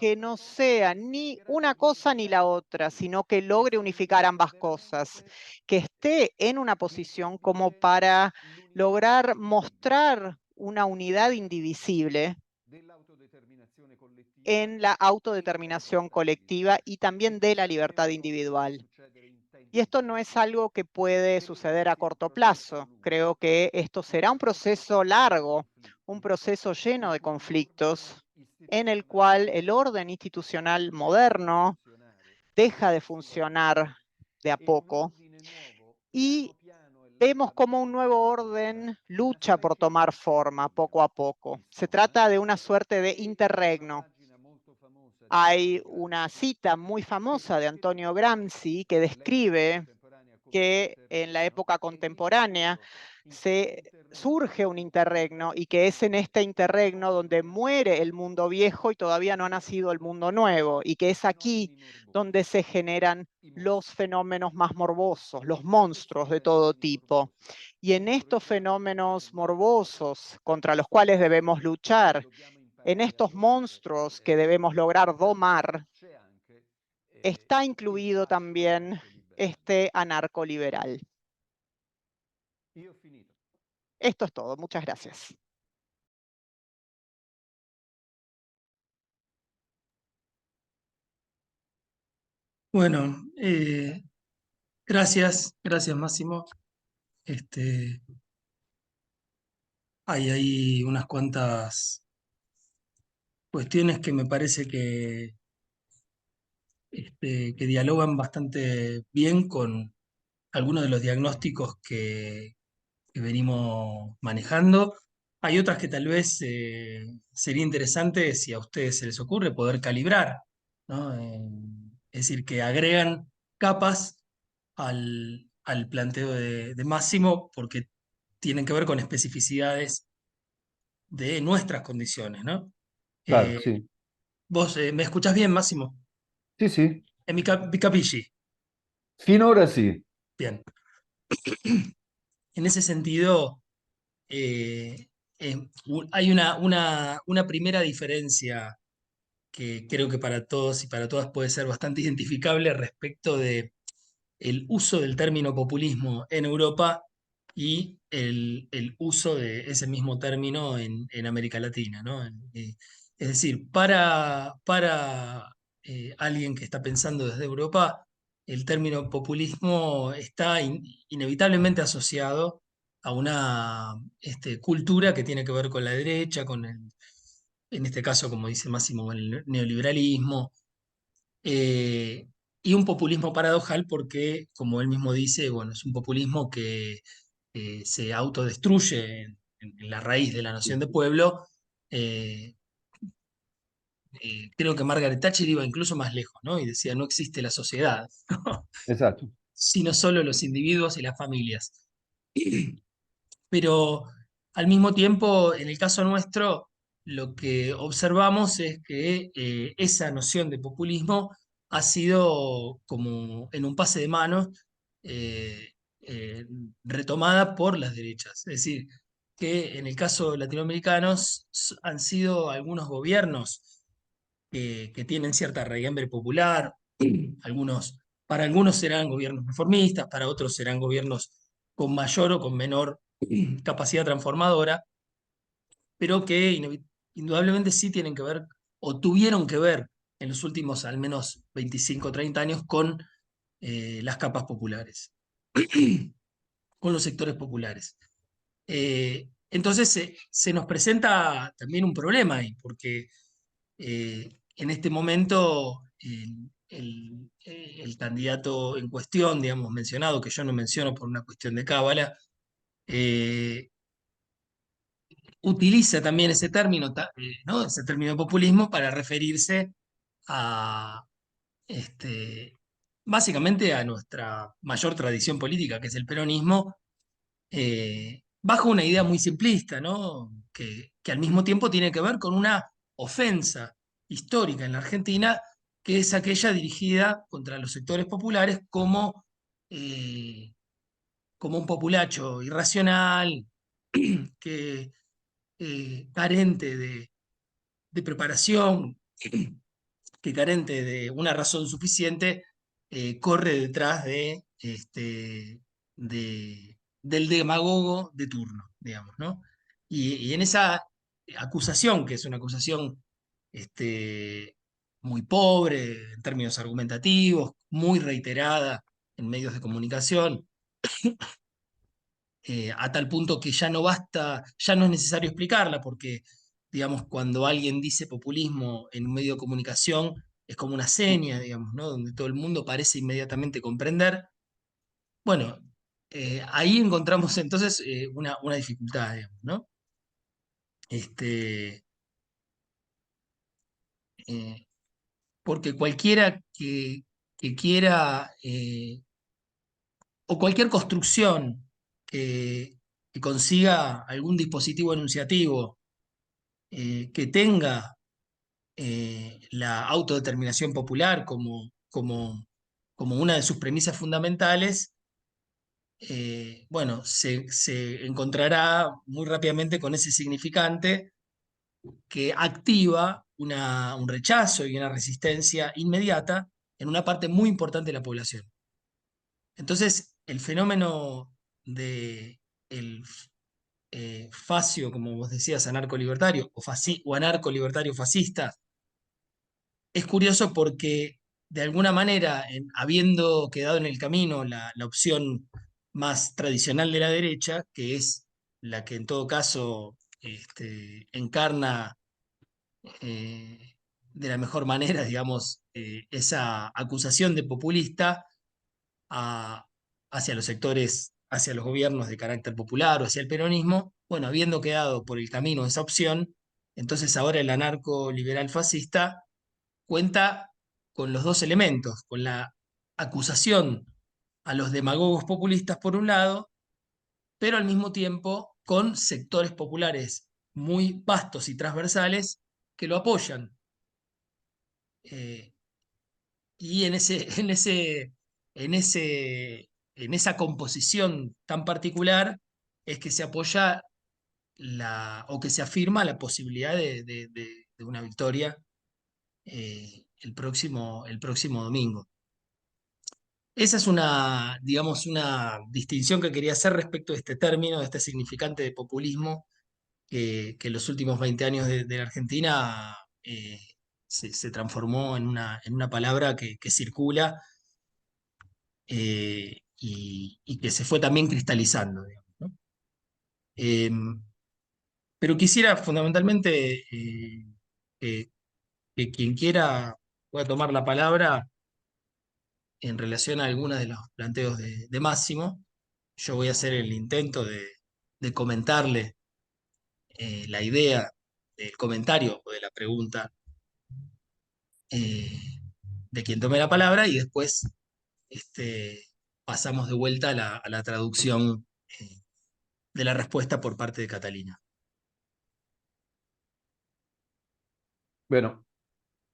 que no sea ni una cosa ni la otra, sino que logre unificar ambas cosas, que esté en una posición como para lograr mostrar una unidad indivisible en la autodeterminación colectiva y también de la libertad individual. Y esto no es algo que puede suceder a corto plazo. Creo que esto será un proceso largo, un proceso lleno de conflictos, en el cual el orden institucional moderno deja de funcionar de a poco y vemos cómo un nuevo orden lucha por tomar forma poco a poco. Se trata de una suerte de interregno. Hay una cita muy famosa de Antonio Gramsci que describe que en la época contemporánea surge un interregno y que es en este interregno donde muere el mundo viejo y todavía no ha nacido el mundo nuevo, y que es aquí donde se generan los fenómenos más morbosos, los monstruos de todo tipo. Y en estos fenómenos morbosos contra los cuales debemos luchar, en estos monstruos que debemos lograr domar, está incluido también este anarcoliberal. Esto es todo. Muchas gracias. Bueno, gracias Máximo. hay ahí unas cuantas cuestiones que me parece que dialogan bastante bien con algunos de los diagnósticos que venimos manejando. Hay otras que tal vez sería interesante, si a ustedes se les ocurre, poder calibrar, ¿no? Es decir, que agregan capas al planteo de Máximo porque tienen que ver con especificidades de nuestras condiciones, ¿no? Claro, Eh, sì. ¿Vos me escuchás bien, Máximo? Sì, sì. Mi capisci? Finora sì. Bien. En ese sentido, eh, hay una primera diferencia que creo que para todos y para todas puede ser bastante identificable respecto de el uso del término populismo en Europa y el uso de ese mismo término en América Latina, ¿no? Es decir, para alguien que está pensando desde Europa, el término populismo está inevitablemente asociado a una cultura que tiene que ver con la derecha, en este caso, como dice Máximo, con el neoliberalismo, eh, y un populismo paradojal porque, como él mismo dice, bueno, es un populismo que se autodestruye en la raíz de la noción de pueblo. Eh, Creo que Margaret Thatcher iba incluso más lejos, ¿no? Y decía, no existe la sociedad, Esatto. sino solo los individuos y las familias. Pero al mismo tiempo, en el caso nuestro, lo que observamos es que esa noción de populismo ha sido como en un pase de manos eh, eh, retomada por las derechas. Es decir, que en el caso latinoamericanos han sido algunos gobiernos que tienen cierta raigambre popular, para algunos serán gobiernos reformistas, para otros serán gobiernos con mayor o con menor capacidad transformadora, pero que indudablemente sí tienen que ver o tuvieron que ver en los últimos al menos 25 o 30 años con las capas populares, con los sectores populares. Entonces se nos presenta también un problema ahí, porque en este momento el candidato en cuestión, digamos, mencionado, que yo no menciono por una cuestión de cábala, eh, utiliza también ese término, ¿no? Ese término de populismo para referirse a, este, básicamente a nuestra mayor tradición política, que es el peronismo, bajo una idea muy simplista, ¿no? Que al mismo tiempo tiene que ver con una ofensa histórica en la Argentina, que es aquella dirigida contra los sectores populares eh, como un populacho irracional, que carente de preparación, que carente de una razón suficiente, corre detrás del demagogo de turno, digamos, ¿no? Y en esa acusación, que es una acusación muy pobre en términos argumentativos, muy reiterada en medios de comunicación, a tal punto que ya no basta, ya no es necesario explicarla, porque, digamos, cuando alguien dice populismo en un medio de comunicación, es como una seña, digamos, ¿no? Donde todo el mundo parece inmediatamente comprender. Bueno, ahí encontramos entonces una dificultad, digamos, ¿no? Este, eh, Porque cualquiera que quiera, o cualquier construcción que, que consiga algún dispositivo enunciativo que tenga la autodeterminación popular como una de sus premisas fundamentales, bueno, se encontrará muy rápidamente con ese significante que activa un rechazo y una resistencia inmediata en una parte muy importante de la población. Entonces, el fenómeno de el fascio, como vos decías, anarco-libertario o anarco-libertario fascista, es curioso porque de alguna manera, habiendo quedado en el camino la opción más tradicional de la derecha, que es la que en todo caso encarna de la mejor manera, digamos, esa acusación de populista a- hacia los sectores, hacia los gobiernos de carácter popular o hacia el peronismo. Bueno, habiendo quedado por el camino esa opción, entonces ahora el anarco liberal fascista cuenta con los dos elementos, con la acusación a los demagogos populistas por un lado, pero al mismo tiempo con sectores populares muy vastos y transversales que lo apoyan. Eh, y en en esa composición tan particular es que se apoya o que se afirma la posibilidad de una victoria el próximo domingo. Esa es una, digamos, una distinción que quería hacer respecto de este término, de este significante de populismo, que en los últimos 20 años de la Argentina se transformó en una palabra que circula y que se fue también cristalizando, digamos, ¿no? Eh, pero quisiera fundamentalmente que, que quien quiera pueda tomar la palabra en relación a algunos de los planteos de Máximo. Yo voy a hacer el intento de comentarle la idea del comentario o de la pregunta eh, de quien tome la palabra y después pasamos de vuelta a a la traducción de la respuesta por parte de Catalina. Bueno,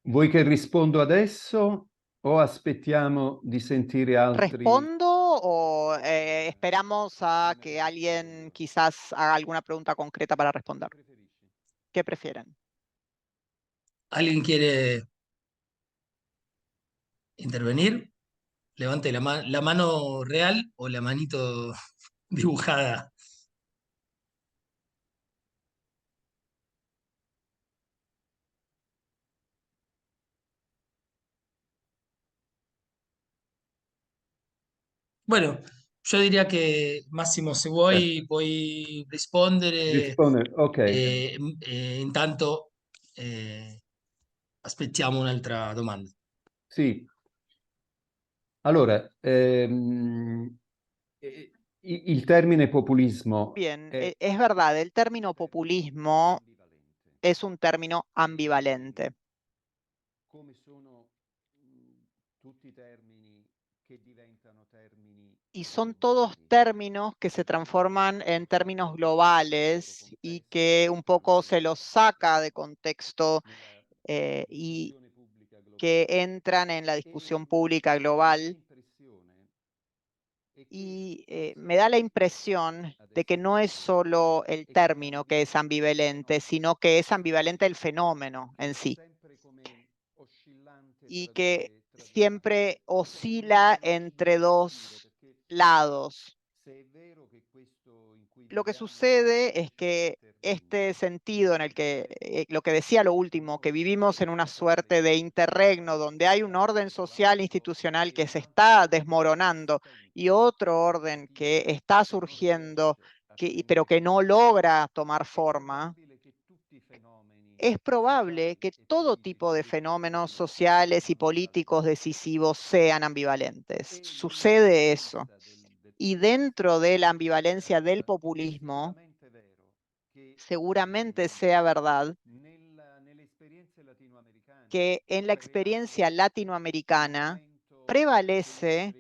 vuoi che rispondo adesso o aspettiamo di sentire altri? ¿Respondo o esperamos a que alguien quizás haga alguna pregunta concreta para responder? ¿Qué prefieren? ¿Alguien quiere intervenir? Levante la mano real o la manito dibujada. Bueno, yo diría che Massimo, se vuoi, puoi rispondere. Rispondere, ok. Intanto aspettiamo un'altra domanda. Sì. Allora, il termine populismo Bien, è es verdad, el término populismo es un término ambivalente. come sono tutti i termini che diventano termini Y son todos términos que se transforman en términos globales y que un poco se los saca de contexto y que entran en la discusión pública global. Y me da la impresión de que no es solo el término que es ambivalente, sino que es ambivalente el fenómeno en sí y que siempre oscila entre dos lados. Lo que sucede es que este sentido en el que, lo que decía lo último, que vivimos en una suerte de interregno donde hay un orden social institucional que se está desmoronando y otro orden que está surgiendo, pero que no logra tomar forma, es probable que todo tipo de fenómenos sociales y políticos decisivos sean ambivalentes. Sucede eso. Y dentro de la ambivalencia del populismo, seguramente sea verdad que en la experiencia latinoamericana prevalece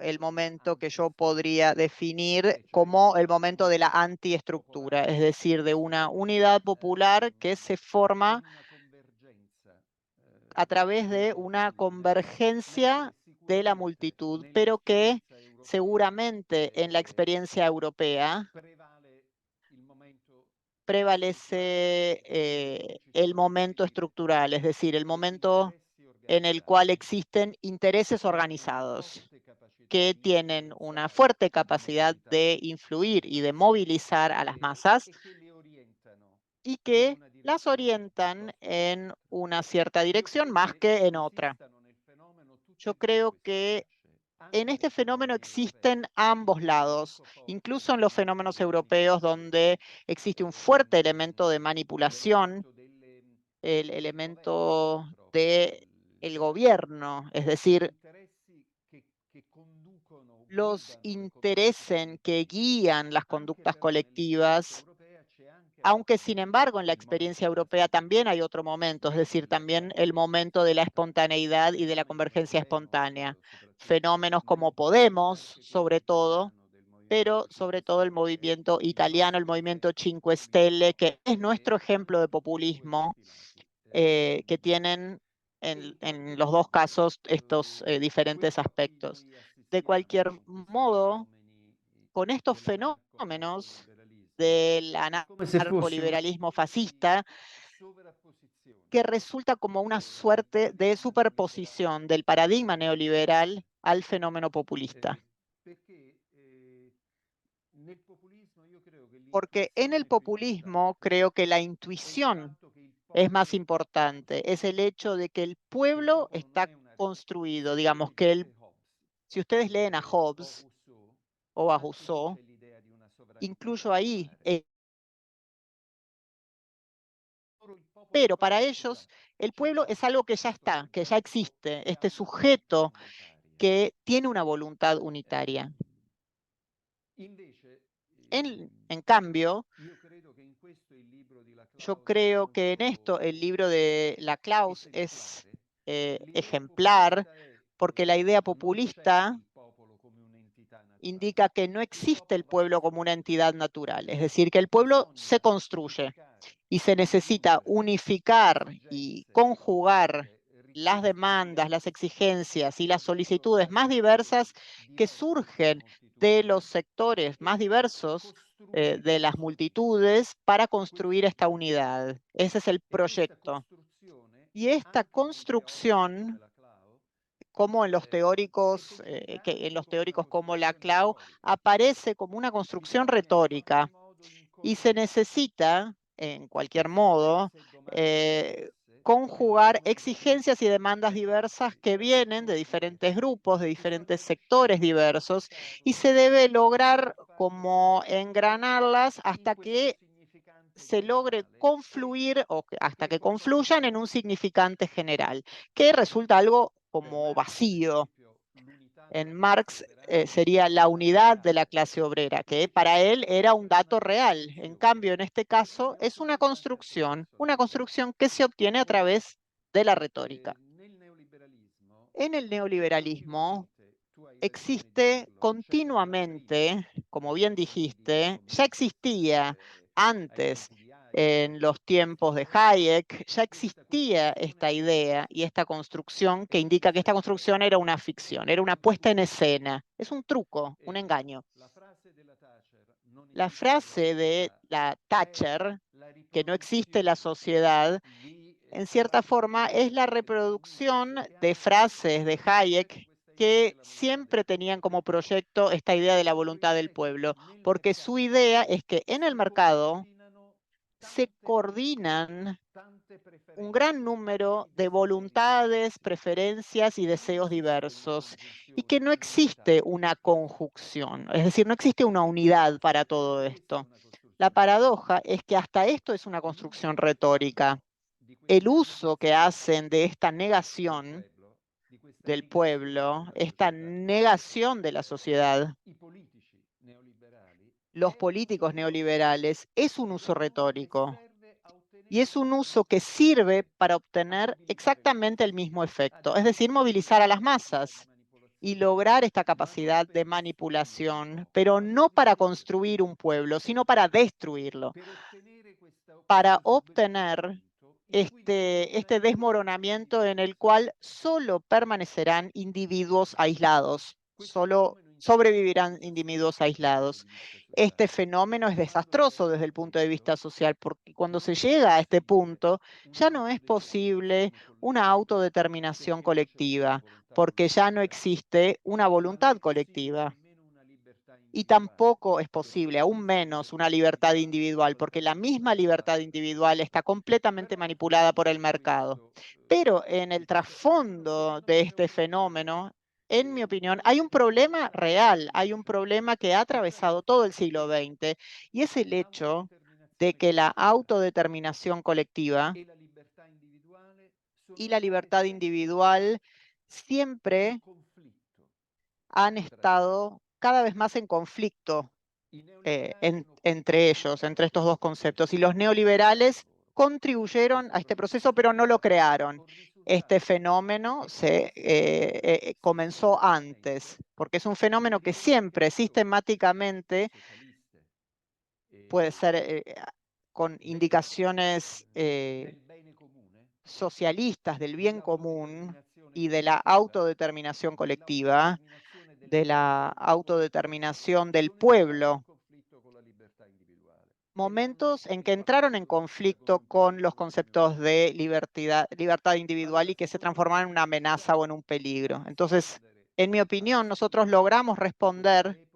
el momento que yo podría definir como el momento de la antiestructura, es decir, de una unidad popular que se forma a través de una convergencia de la multitud, pero que seguramente en la experiencia europea prevalece el momento estructural, es decir, el momento en el cual existen intereses organizados que tienen una fuerte capacidad de influir y de movilizar a las masas y que las orientan en una cierta dirección más que en otra. Yo creo que en este fenómeno existen ambos lados, incluso en los fenómenos europeos donde existe un fuerte elemento de manipulación, el elemento del gobierno, es decir, los intereses que guían las conductas colectivas, aunque sin embargo en la experiencia europea también hay otro momento, es decir, también el momento de la espontaneidad y de la convergencia espontánea. Fenómenos como Podemos, sobre todo, pero sobre todo el movimiento italiano, el movimiento Cinque Stelle, que es nuestro ejemplo de populismo, que tienen en los dos casos estos diferentes aspectos. De cualquier modo, con estos fenómenos del Come se fosse una anarcoliberalismo fascista, que resulta como una suerte de superposición del paradigma neoliberal al fenómeno populista. Porque en el populismo creo que la intuición es más importante, es el hecho de que el pueblo está construido, digamos que si ustedes leen a Hobbes o a Rousseau, incluyo ahí, pero para ellos el pueblo es algo que ya está, que ya existe, este sujeto que tiene una voluntad unitaria. En cambio, yo creo que en esto el libro de Laclau es ejemplar, porque la idea populista indica que no existe el pueblo como una entidad natural, es decir, que el pueblo se construye y se necesita unificar y conjugar las demandas, las exigencias y las solicitudes más diversas que surgen de los sectores más diversos de las multitudes para construir esta unidad. Ese es el proyecto. Y esta construcción, como en los teóricos, como Laclau, aparece como una construcción retórica y se necesita, en cualquier modo, conjugar exigencias y demandas diversas que vienen de diferentes grupos, de diferentes sectores diversos, y se debe lograr como engranarlas hasta que se logre confluir o hasta que confluyan en un significante general, que resulta algo como vacío. En Marx sería la unidad de la clase obrera, que para él era un dato real. En cambio, en este caso, es una construcción que se obtiene a través de la retórica. En el neoliberalismo existe continuamente, como bien dijiste, ya existía antes, en los tiempos de Hayek, ya existía esta idea y esta construcción que indica que esta construcción era una ficción, era una puesta en escena, es un truco, un engaño. La frase de la Thatcher, que no existe la sociedad, en cierta forma es la reproducción de frases de Hayek que siempre tenían como proyecto esta idea de la voluntad del pueblo, porque su idea es que en el mercado se coordinan un gran número de voluntades, preferencias y deseos diversos, y que no existe una conjunción, es decir, no existe una unidad para todo esto. La paradoja es que hasta esto es una construcción retórica. El uso que hacen de esta negación del pueblo, esta negación de la sociedad, los políticos neoliberales, es un uso retórico. Y es un uso que sirve para obtener exactamente el mismo efecto, es decir, movilizar a las masas y lograr esta capacidad de manipulación, pero no para construir un pueblo, sino para destruirlo, para obtener este desmoronamiento en el cual solo permanecerán individuos aislados, solo sobrevivirán individuos aislados. Este fenómeno es desastroso desde el punto de vista social, porque cuando se llega a este punto ya no es posible una autodeterminación colectiva, porque ya no existe una voluntad colectiva. Y tampoco es posible, aún menos, una libertad individual, porque la misma libertad individual está completamente manipulada por el mercado. Pero en el trasfondo de este fenómeno en mi opinión, hay un problema real, hay un problema que ha atravesado todo el siglo XX, y es el hecho de que la autodeterminación colectiva y la libertad individual siempre han estado cada vez más en conflicto entre ellos, entre estos dos conceptos. Y los neoliberales contribuyeron a este proceso, pero no lo crearon. Este fenómeno comenzó antes, porque es un fenómeno que siempre, sistemáticamente, puede ser con indicaciones socialistas del bien común y de la autodeterminación colectiva, de la autodeterminación del pueblo, momentos en que entraron en conflicto con los conceptos de libertad individual y que se transformaron en una amenaza o en un peligro. Entonces, en mi opinión, nosotros logramos responder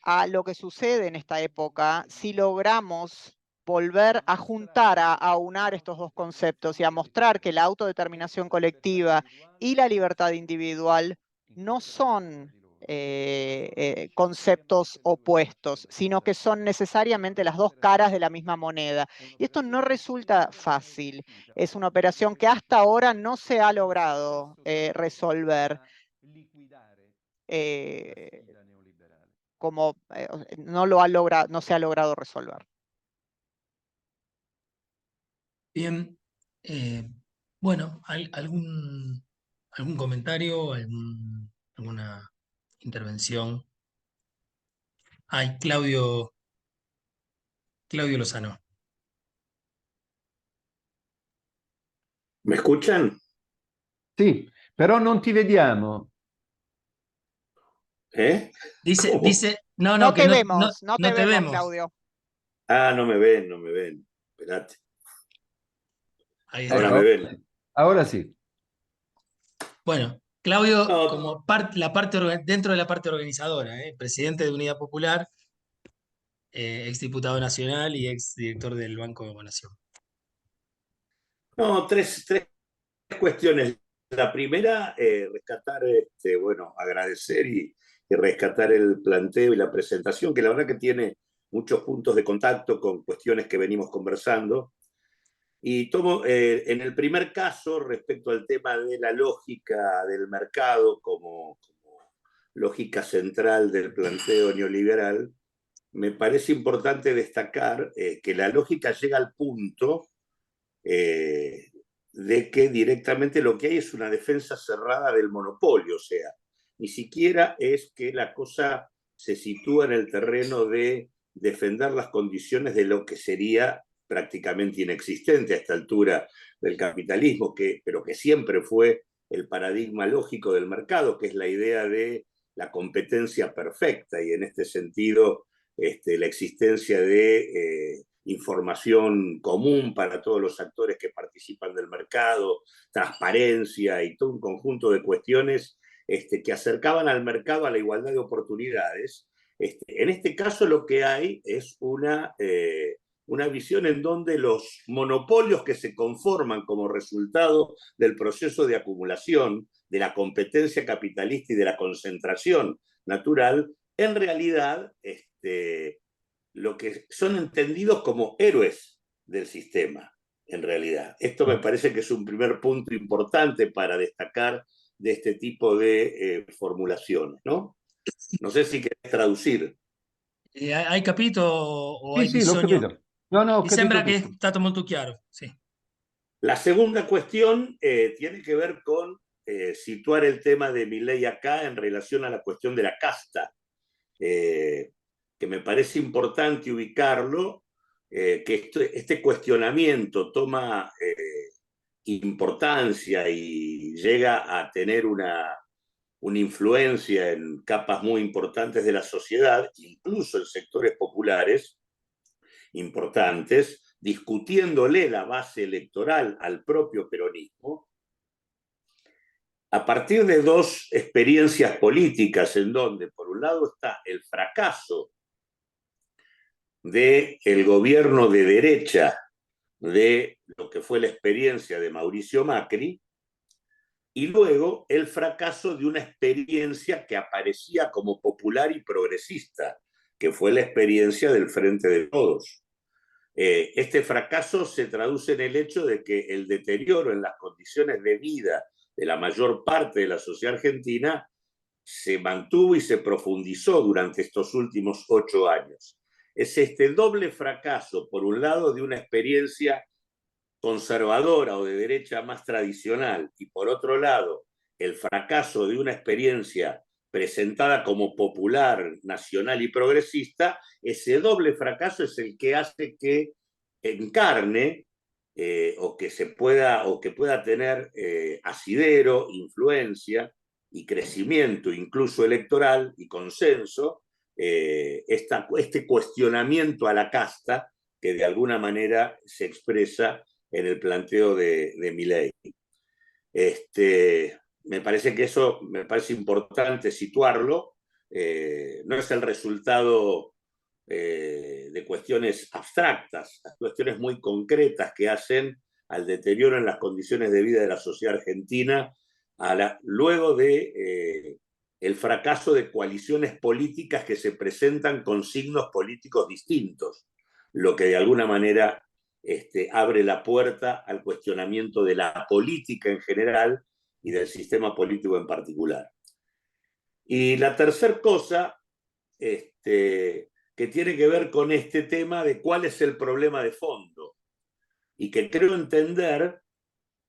a lo que sucede en esta época si logramos volver a juntar, a aunar estos dos conceptos y a mostrar que la autodeterminación colectiva y la libertad individual no son conceptos opuestos, sino que son necesariamente las dos caras de la misma moneda. Y esto no resulta fácil. Es una operación que hasta ahora no se ha logrado resolver. Como no se ha logrado resolver. Bien, bueno, ¿algún comentario, alguna intervención? Ay, Claudio Lozano. ¿Me escuchan? Sì, però non ti vediamo. ¿Eh? ¿Cómo? No, No que te no, vemos, no no te te vemos, vemos. Claudio. Ah, no me ven, no me ven. Espérate. Ahí Ahora está. me ven. Ahora sì. Bueno, Claudio, No, como dentro de la parte organizadora, presidente de Unidad Popular, exdiputado nacional y exdirector del Banco de Nación. no, tres cuestiones. La primera, rescatar, bueno, agradecer y rescatar el planteo y la presentación, que la verdad que tiene muchos puntos de contacto con cuestiones que venimos conversando. Y tomo, en el primer caso, respecto al tema de la lógica del mercado como lógica central del planteo neoliberal, me parece importante destacar que la lógica llega al punto de que directamente lo que hay es una defensa cerrada del monopolio, o sea, ni siquiera es que la cosa se sitúa en el terreno de defender las condiciones de lo que sería prácticamente inexistente a esta altura del capitalismo, pero que siempre fue el paradigma lógico del mercado, que es la idea de la competencia perfecta y en este sentido la existencia de información común para todos los actores que participan del mercado, transparencia y todo un conjunto de cuestiones que acercaban al mercado a la igualdad de oportunidades. En este caso lo que hay es una visión en donde los monopolios que se conforman como resultado del proceso de acumulación, de la competencia capitalista y de la concentración natural, en realidad lo que son entendidos como héroes del sistema, en realidad. Esto me parece que es un primer punto importante para destacar de este tipo de formulaciones, ¿no? Non so se querés traducir. Hai capito o hai Sì, l'ho bisogno? capito. No, ho Mi capito sembra che è tutto. stato molto chiaro, sì. La segunda cuestión tiene que ver con situar el tema de Milei acá en relación a la cuestión de la casta, que me parece importante ubicarlo, que este cuestionamiento toma importancia y llega a tener una influencia en capas muy importantes de la sociedad, incluso en sectores populares importantes, discutiéndole la base electoral al propio peronismo, a partir de dos experiencias políticas en donde, por un lado, está el fracaso del gobierno de derecha de lo que fue la experiencia de Mauricio Macri, y luego el fracaso de una experiencia que aparecía como popular y progresista, que fue la experiencia del Frente de Todos. Este fracaso se traduce en el hecho de que el deterioro en las condiciones de vida de la mayor parte de la sociedad argentina se mantuvo y se profundizó durante estos últimos 8 años. Es este doble fracaso, por un lado, de una experiencia conservadora o de derecha más tradicional, y por otro lado, el fracaso de una experiencia presentada como popular, nacional y progresista, ese doble fracaso es el que hace que encarne o que pueda tener asidero, influencia y crecimiento incluso electoral y consenso, este cuestionamiento a la casta que de alguna manera se expresa en el planteo de Milei. Me parece que eso me parece importante situarlo. No es el resultado de cuestiones abstractas, las cuestiones muy concretas que hacen al deterioro en las condiciones de vida de la sociedad argentina luego de el fracaso de coaliciones políticas que se presentan con signos políticos distintos, lo que de alguna manera abre la puerta al cuestionamiento de la política en general y del sistema político en particular. Y la tercera cosa que tiene que ver con este tema de cuál es el problema de fondo, y que creo entender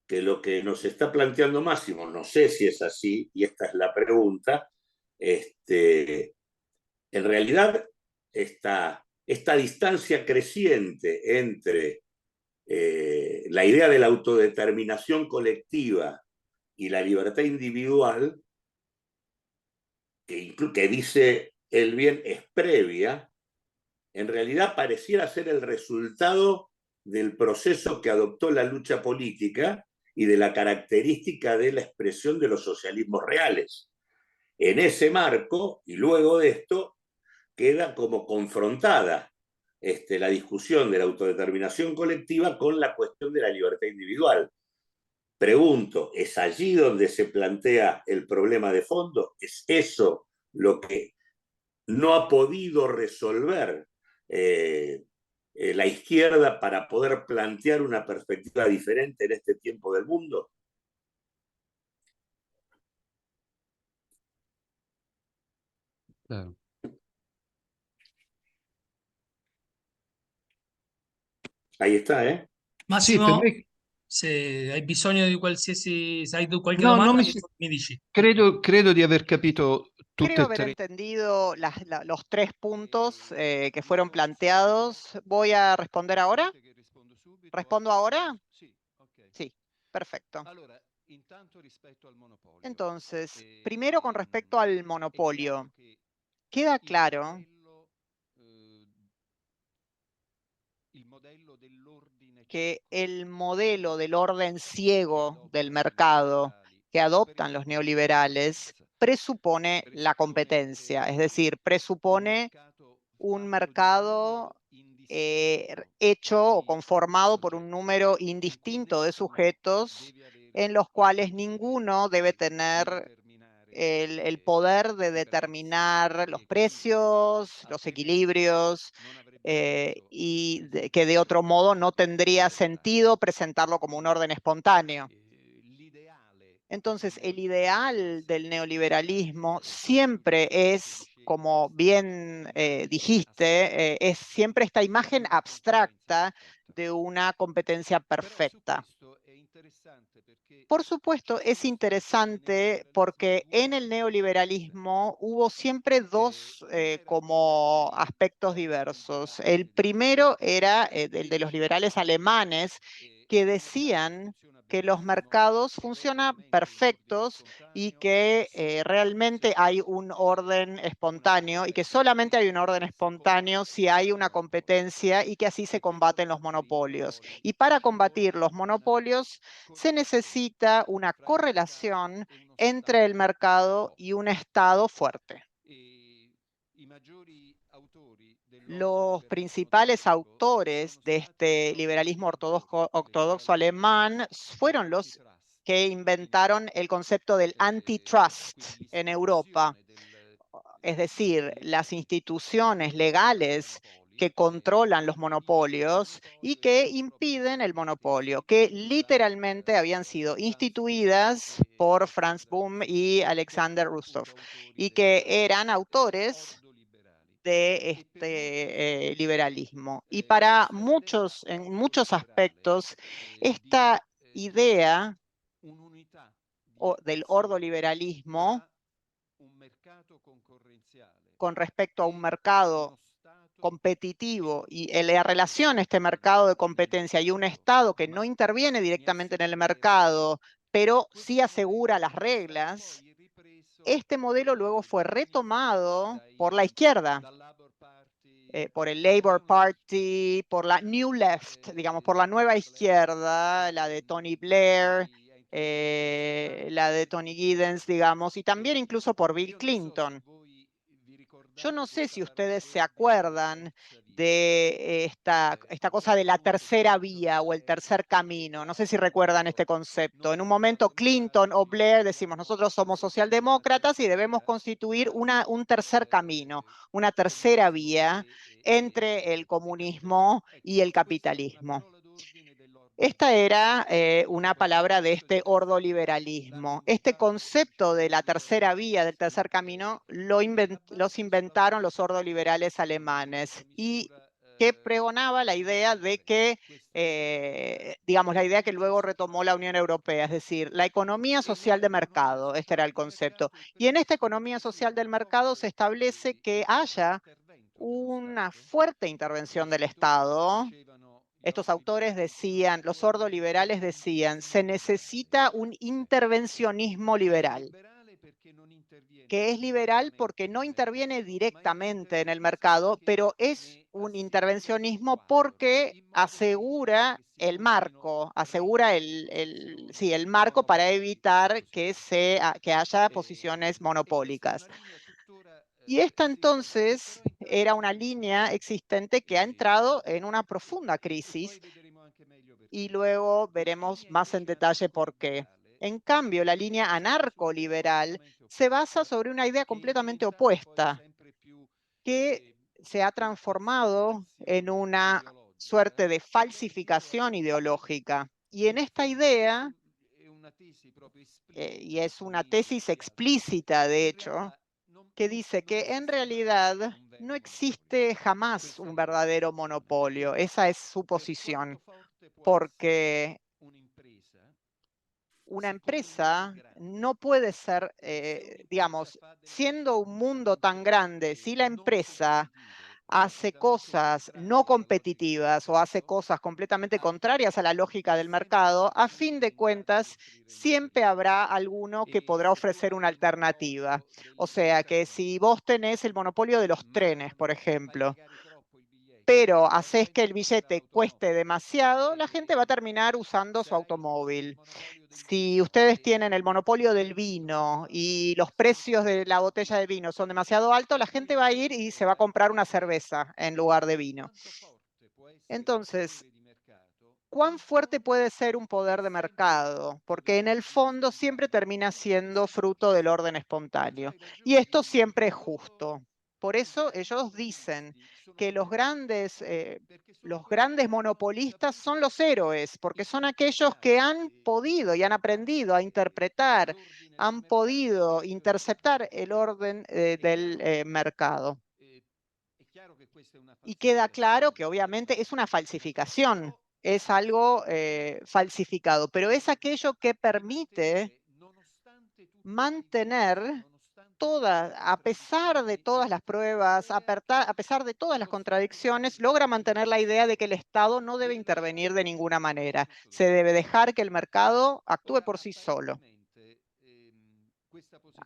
que lo que nos está planteando Máximo, no sé si es así, y esta es la pregunta, en realidad esta distancia creciente entre la idea de la autodeterminación colectiva y la libertad individual, que dice el bien es previa, en realidad pareciera ser el resultado del proceso que adoptó la lucha política y de la característica de la expresión de los socialismos reales. En ese marco, y luego de esto, queda como confrontada la discusión de la autodeterminación colectiva con la cuestión de la libertad individual. Pregunto, ¿es allí donde se plantea el problema de fondo? ¿Es eso lo que no ha podido resolver la izquierda para poder plantear una perspectiva diferente en este tiempo del mundo? Claro. Ahí está, ¿eh? Sì, per Massimo, me se hai bisogno di qualsiasi, se hai qualche no, non domanda, mi, mi dici. credo di aver capito tutte Creo e haber tre. entendido los 3 puntos que fueron planteados. ¿Voy a responder ahora? ¿Respondo ahora? Sí, perfecto. Entonces, primero con respecto al monopolio, queda claro que el modelo del orden ciego del mercado que adoptan los neoliberales presupone la competencia, es decir, presupone un mercado hecho o conformado por un número indistinto de sujetos en los cuales ninguno debe tener el poder de determinar los precios, los equilibrios, y que de otro modo no tendría sentido presentarlo como un orden espontáneo. Entonces, el ideal del neoliberalismo siempre es, como bien dijiste, es siempre esta imagen abstracta de una competencia perfecta. Por supuesto, es interesante porque en el neoliberalismo hubo siempre dos como aspectos diversos. El primero era el de los liberales alemanes, que decían que los mercados funcionan perfectos y que realmente hay un orden espontáneo y que solamente hay un orden espontáneo si hay una competencia y que así se combaten los monopolios. Y para combatir los monopolios se necesita una correlación entre el mercado y un Estado fuerte. Los principales autores de este liberalismo ortodoxo alemán fueron los que inventaron el concepto del antitrust en Europa. Es decir, las instituciones legales que controlan los monopolios y que impiden el monopolio, que literalmente habían sido instituidas por Franz Bohm y Alexander Rustov, y que eran autores de este liberalismo. Y para muchos, en muchos aspectos, esta idea del ordoliberalismo con respecto a un mercado competitivo y la relación a este mercado de competencia y un Estado que no interviene directamente en el mercado, pero sí asegura las reglas, este modelo luego fue retomado por la izquierda, por el Labour Party, por la New Left, digamos, por la nueva izquierda, la de Tony Blair, la de Tony Giddens, digamos, y también incluso por Bill Clinton. Yo no sé si ustedes se acuerdan de esta cosa de la tercera vía o el tercer camino. No sé si recuerdan este concepto. En un momento Clinton o Blair decimos, nosotros somos socialdemócratas y debemos constituir un tercer camino, una tercera vía entre el comunismo y el capitalismo. Esta era una palabra de este ordoliberalismo. Este concepto de la tercera vía, del tercer camino, los inventaron los ordoliberales alemanes y que pregonaba la idea de que, digamos, la idea que luego retomó la Unión Europea, es decir, la economía social de mercado, este era el concepto. Y en esta economía social del mercado se establece que haya una fuerte intervención del Estado. Estos autores decían, los ordoliberales decían, se necesita un intervencionismo liberal, que es liberal porque no interviene directamente en el mercado, pero es un intervencionismo porque asegura el marco, asegura el marco para evitar que haya posiciones monopólicas. Y esta entonces era una línea existente que ha entrado en una profunda crisis y luego veremos más en detalle por qué. En cambio, la línea anarcoliberal se basa sobre una idea completamente opuesta, que se ha transformado en una suerte de falsificación ideológica. Y en esta idea, y es una tesis explícita de hecho, que dice que en realidad no existe jamás un verdadero monopolio. Esa es su posición, porque una empresa no puede ser, digamos, siendo un mundo tan grande, si la empresa hace cosas no competitivas o hace cosas completamente contrarias a la lógica del mercado, a fin de cuentas, siempre habrá alguno que podrá ofrecer una alternativa. O sea que si vos tenés el monopolio de los trenes, por ejemplo, pero haces que el billete cueste demasiado, la gente va a terminar usando su automóvil. Si ustedes tienen el monopolio del vino y los precios de la botella de vino son demasiado altos, la gente va a ir y se va a comprar una cerveza en lugar de vino. Entonces, ¿cuán fuerte puede ser un poder de mercado? Porque en el fondo siempre termina siendo fruto del orden espontáneo. Y esto siempre es justo. Por eso ellos dicen que los grandes monopolistas son los héroes, porque son aquellos que han podido y han aprendido a interpretar, han podido interceptar el orden del mercado. Y queda claro que obviamente es una falsificación, es algo falsificado, pero es aquello que permite mantener a pesar de todas las pruebas, a pesar de todas las contradicciones, logra mantener la idea de que el Estado no debe intervenir de ninguna manera. Se debe dejar que el mercado actúe por sí solo.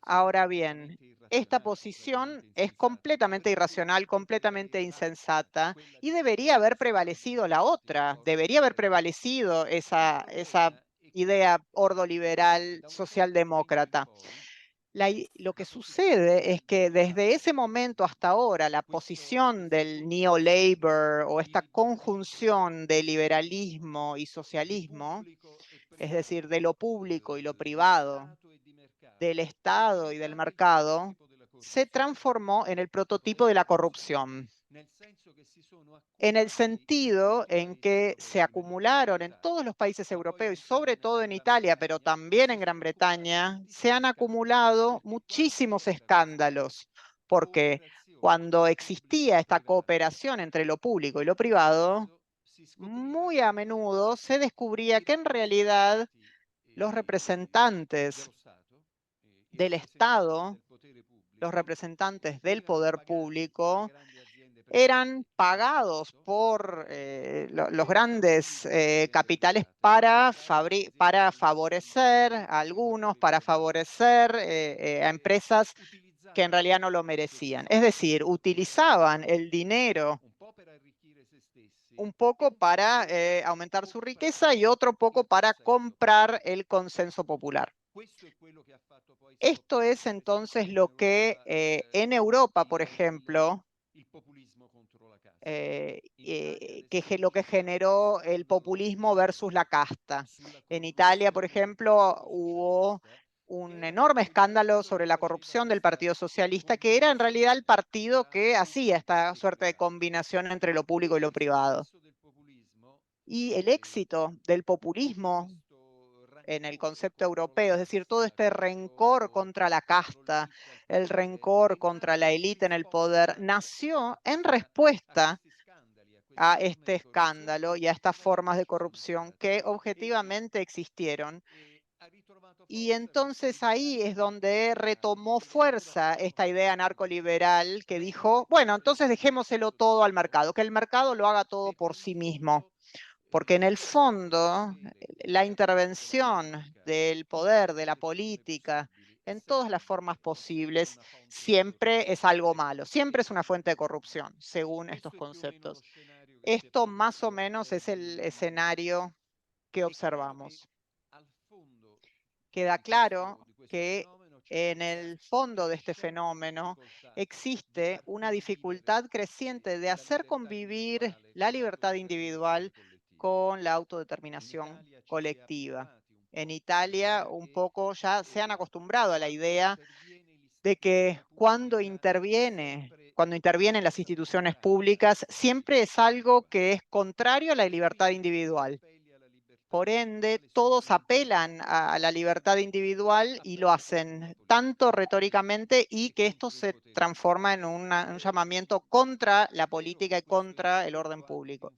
Ahora bien, esta posición es completamente irracional, completamente insensata y debería haber prevalecido la otra, debería haber prevalecido esa idea ordoliberal socialdemócrata. Lo que sucede es que desde ese momento hasta ahora, la posición del neo-labor o esta conjunción de liberalismo y socialismo, es decir, de lo público y lo privado, del Estado y del mercado, se transformó en el prototipo de la corrupción. En el sentido en que se acumularon en todos los países europeos y sobre todo en Italia, pero también en Gran Bretaña, se han acumulado muchísimos escándalos, porque cuando existía esta cooperación entre lo público y lo privado, muy a menudo se descubría que en realidad los representantes del Estado, los representantes del poder público, eran pagados por los grandes capitales para favorecer a algunos, para favorecer a empresas que en realidad no lo merecían. Es decir, utilizaban el dinero un poco para aumentar su riqueza y otro poco para comprar el consenso popular. Esto es entonces lo que en Europa, por ejemplo, lo que generó el populismo versus la casta. En Italia, por ejemplo, hubo un enorme escándalo sobre la corrupción del Partido Socialista, que era en realidad el partido que hacía esta suerte de combinación entre lo público y lo privado. Y el éxito del populismo en el concepto europeo, es decir, todo este rencor contra la casta, el rencor contra la élite en el poder, nació en respuesta a este escándalo y a estas formas de corrupción que objetivamente existieron. Y entonces ahí es donde retomó fuerza esta idea narcoliberal que dijo, bueno, entonces dejémoselo todo al mercado, que el mercado lo haga todo por sí mismo. Porque en el fondo, la intervención del poder, de la política, en todas las formas posibles, siempre es algo malo, siempre es una fuente de corrupción, según estos conceptos. Esto más o menos es el escenario que observamos. Queda claro que en el fondo de este fenómeno existe una dificultad creciente de hacer convivir la libertad individual con la autodeterminación colectiva. En Italia un poco ya se han acostumbrado a la idea de que cuando intervienen las instituciones públicas, siempre es algo que es contrario a la libertad individual. Por ende, todos apelan a la libertad individual y lo hacen tanto retóricamente y que esto se transforma en un llamamiento contra la política y contra el orden público.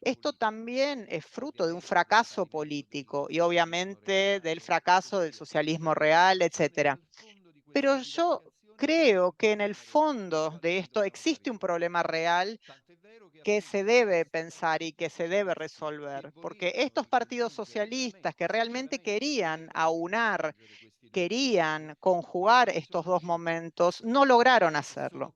Esto también es fruto de un fracaso político y obviamente del fracaso del socialismo real, etcétera. Pero yo creo que en el fondo de esto existe un problema real que se debe pensar y que se debe resolver, porque estos partidos socialistas que realmente querían aunar, querían conjugar estos dos momentos, no lograron hacerlo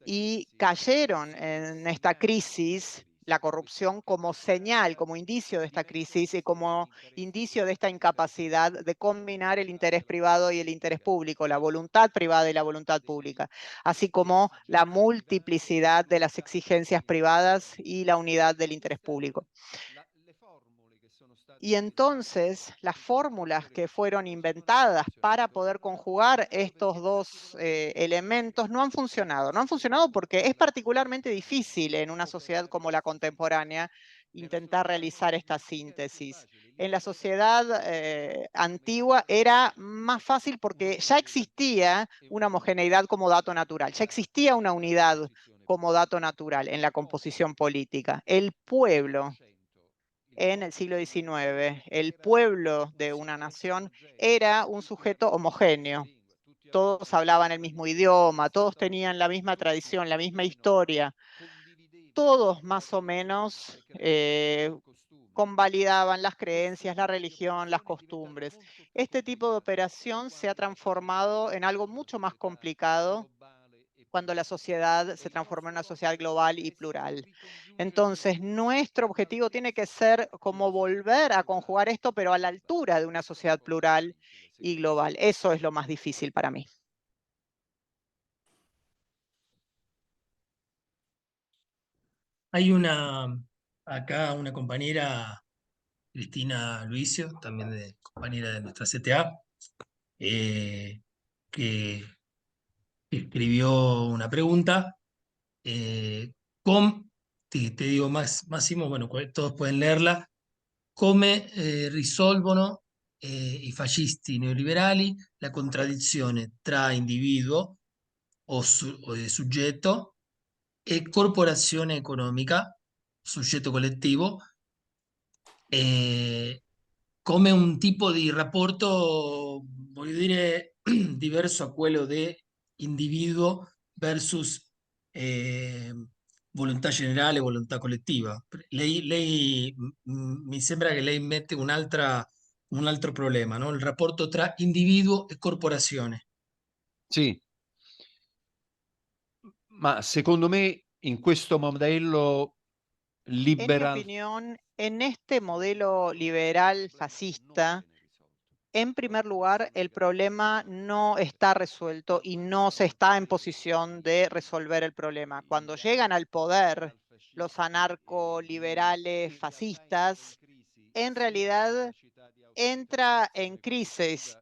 y cayeron en esta crisis, la corrupción como señal, como indicio de esta crisis y como indicio de esta incapacidad de combinar el interés privado y el interés público, la voluntad privada y la voluntad pública, así como la multiplicidad de las exigencias privadas y la unidad del interés público. Y entonces las fórmulas que fueron inventadas para poder conjugar estos dos elementos no han funcionado. No han funcionado porque es particularmente difícil en una sociedad como la contemporánea intentar realizar esta síntesis. En la sociedad antigua era más fácil porque ya existía una homogeneidad como dato natural, ya existía una unidad como dato natural en la composición política. El pueblo en el siglo XIX, el pueblo de una nación era un sujeto homogéneo. Todos hablaban el mismo idioma, todos tenían la misma tradición, la misma historia. Todos más o menos convalidaban las creencias, la religión, las costumbres. Este tipo de operación se ha transformado en algo mucho más complicado cuando la sociedad se transformó en una sociedad global y plural. Entonces, nuestro objetivo tiene que ser como volver a conjugar esto, pero a la altura de una sociedad plural y global. Eso es lo más difícil para mí. Hay acá una compañera, Cristina Luicio, también compañera de nuestra CTA, que escribió una pregunta. Te digo Máximo, bueno, todos pueden leerla. Come risolvono i fascisti neoliberali la contraddizione tra individuo o soggetto e corporazione economica, soggetto collettivo, come un tipo di rapporto, voglio dire, diverso a quello di individuo versus volontà generale, volontà collettiva. Mi sembra che lei mette un altro problema, no? Il rapporto tra individuo e corporazione. Sì, ma secondo me in questo modello En mi liberal opinión, en este modelo liberal fascista, en primer lugar, el problema no está resuelto y no se está en posición de resolver el problema. Cuando llegan al poder los anarcoliberales fascistas, en realidad entra en crisis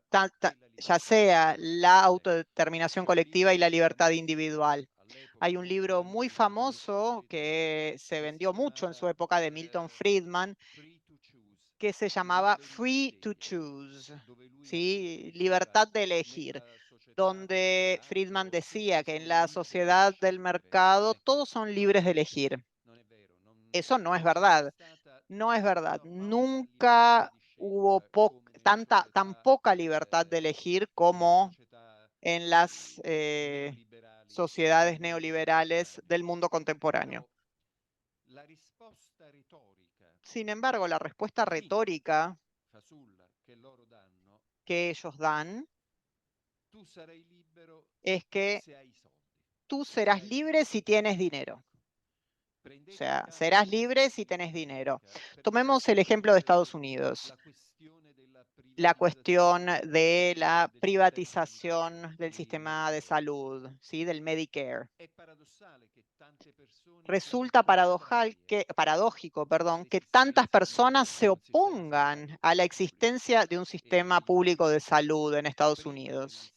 ya sea la autodeterminación colectiva y la libertad individual. Hay un libro muy famoso que se vendió mucho en su época de Milton Friedman que se llamaba Free to Choose, ¿sí? Libertad de elegir, donde Friedman decía que en la sociedad del mercado todos son libres de elegir. Eso no es verdad. No es verdad. Nunca hubo tan poca libertad de elegir como en las sociedades neoliberales del mundo contemporáneo. Sin embargo, la respuesta retórica que ellos dan es que tú serás libre si tienes dinero. O sea, serás libre si tenés dinero. Tomemos el ejemplo de Estados Unidos. La cuestión de la privatización del sistema de salud, ¿sí? Del Medicare. Resulta paradójico, que tantas personas se opongan a la existencia de un sistema público de salud en Estados Unidos.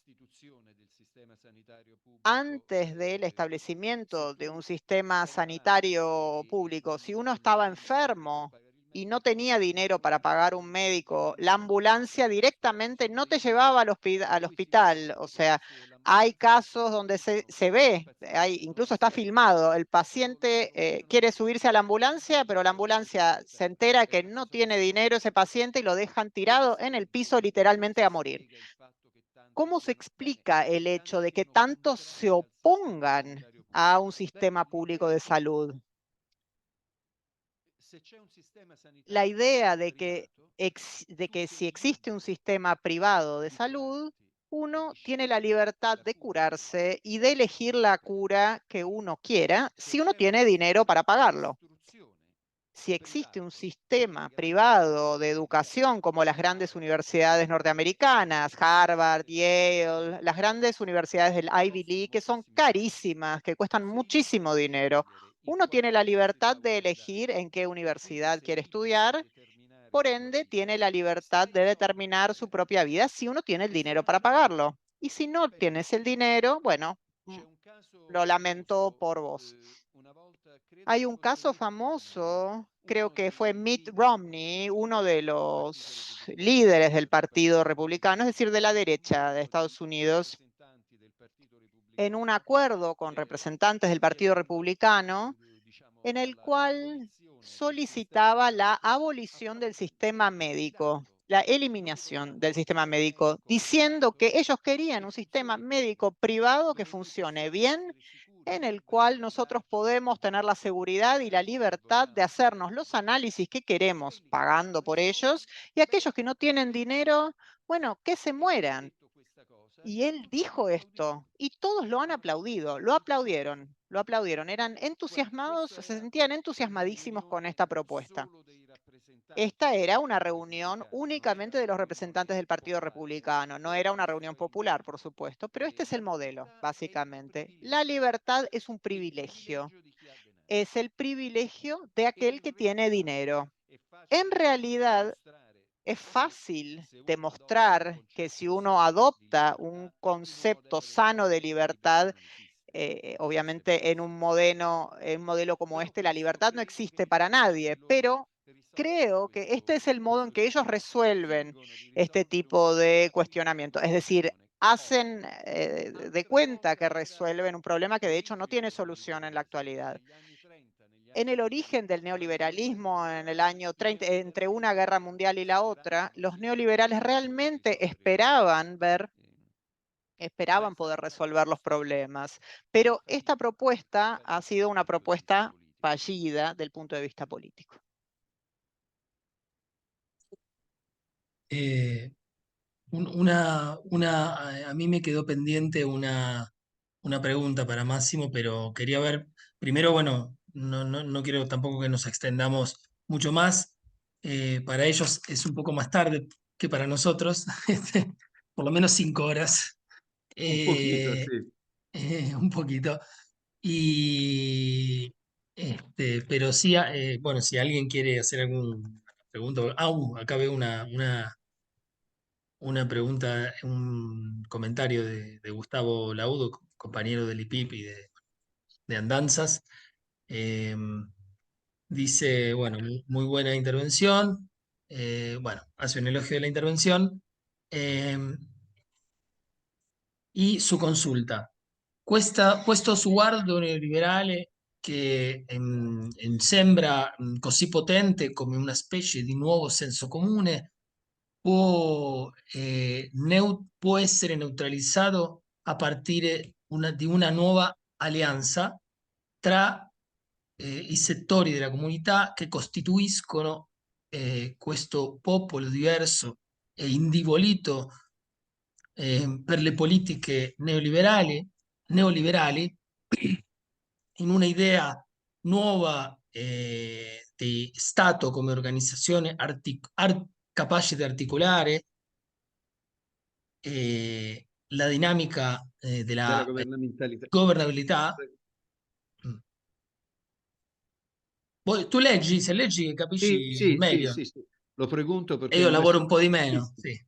Antes del establecimiento de un sistema sanitario público, si uno estaba enfermo y no tenía dinero para pagar un médico, la ambulancia directamente no te llevaba al hospital. O sea, hay casos donde se ve, incluso está filmado, el paciente quiere subirse a la ambulancia, pero la ambulancia se entera que no tiene dinero ese paciente y lo dejan tirado en el piso literalmente a morir. ¿Cómo se explica el hecho de que tantos se opongan a un sistema público de salud? La idea de que si existe un sistema privado de salud, uno tiene la libertad de curarse y de elegir la cura que uno quiera si uno tiene dinero para pagarlo. Si existe un sistema privado de educación como las grandes universidades norteamericanas, Harvard, Yale, las grandes universidades del Ivy League, que son carísimas, que cuestan muchísimo dinero, uno tiene la libertad de elegir en qué universidad quiere estudiar, por ende tiene la libertad de determinar su propia vida si uno tiene el dinero para pagarlo. Y si no tienes el dinero, bueno, lo lamento por vos. Hay un caso famoso, creo que fue Mitt Romney, uno de los líderes del Partido Republicano, es decir, de la derecha de Estados Unidos, en un acuerdo con representantes del Partido Republicano, en el cual solicitaba la abolición del sistema médico, la eliminación del sistema médico, diciendo que ellos querían un sistema médico privado que funcione bien, en el cual nosotros podemos tener la seguridad y la libertad de hacernos los análisis que queremos pagando por ellos, y aquellos que no tienen dinero, bueno, que se mueran. Y él dijo esto y todos lo han aplaudido, lo aplaudieron, eran entusiasmados, se sentían entusiasmadísimos con esta propuesta. Esta era una reunión únicamente de los representantes del Partido Republicano, no era una reunión popular, por supuesto, pero este es el modelo, básicamente. La libertad es un privilegio, es el privilegio de aquel que tiene dinero. En realidad, es fácil demostrar que si uno adopta un concepto sano de libertad, obviamente en un modelo como este, la libertad no existe para nadie, pero creo que este es el modo en que ellos resuelven este tipo de cuestionamiento. Es decir, hacen de cuenta que resuelven un problema que de hecho no tiene solución en la actualidad. En el origen del neoliberalismo, en el año 30, entre una guerra mundial y la otra, los neoliberales realmente esperaban poder resolver los problemas, pero esta propuesta ha sido una propuesta fallida del punto de vista político. A mí me quedó pendiente una pregunta para Máximo, pero quería ver, primero, bueno, no quiero tampoco que nos extendamos mucho más. Para ellos es un poco más tarde que para nosotros, por lo menos 5 horas. Un poquito, Eh, sì. un poquito. Pero sí, bueno, si alguien quiere hacer alguna pregunta. Acá veo una pregunta, un comentario de Gustavo Laudo, compañero del IPIP y de Andanzas. Eh, Dice, bueno, muy buena intervención. Bueno, hace un elogio de la intervención. eh, y su consulta. Questo sguardo neoliberale che sembra così potente come una specie di nuovo senso comune può essere neutralizzato a partire di una nuova alleanza tra i settori della comunità che costituiscono questo popolo diverso e indebolito per le politiche neoliberali in una idea nuova di Stato come organizzazione capace di articolare la dinamica Della della governamentalità. governabilità. Tu leggi, se leggi Sì, capisci sì, sì, meglio. sì, sì. Lo pregunto E perché io in lavoro nuestro un po' di país, meno, sì.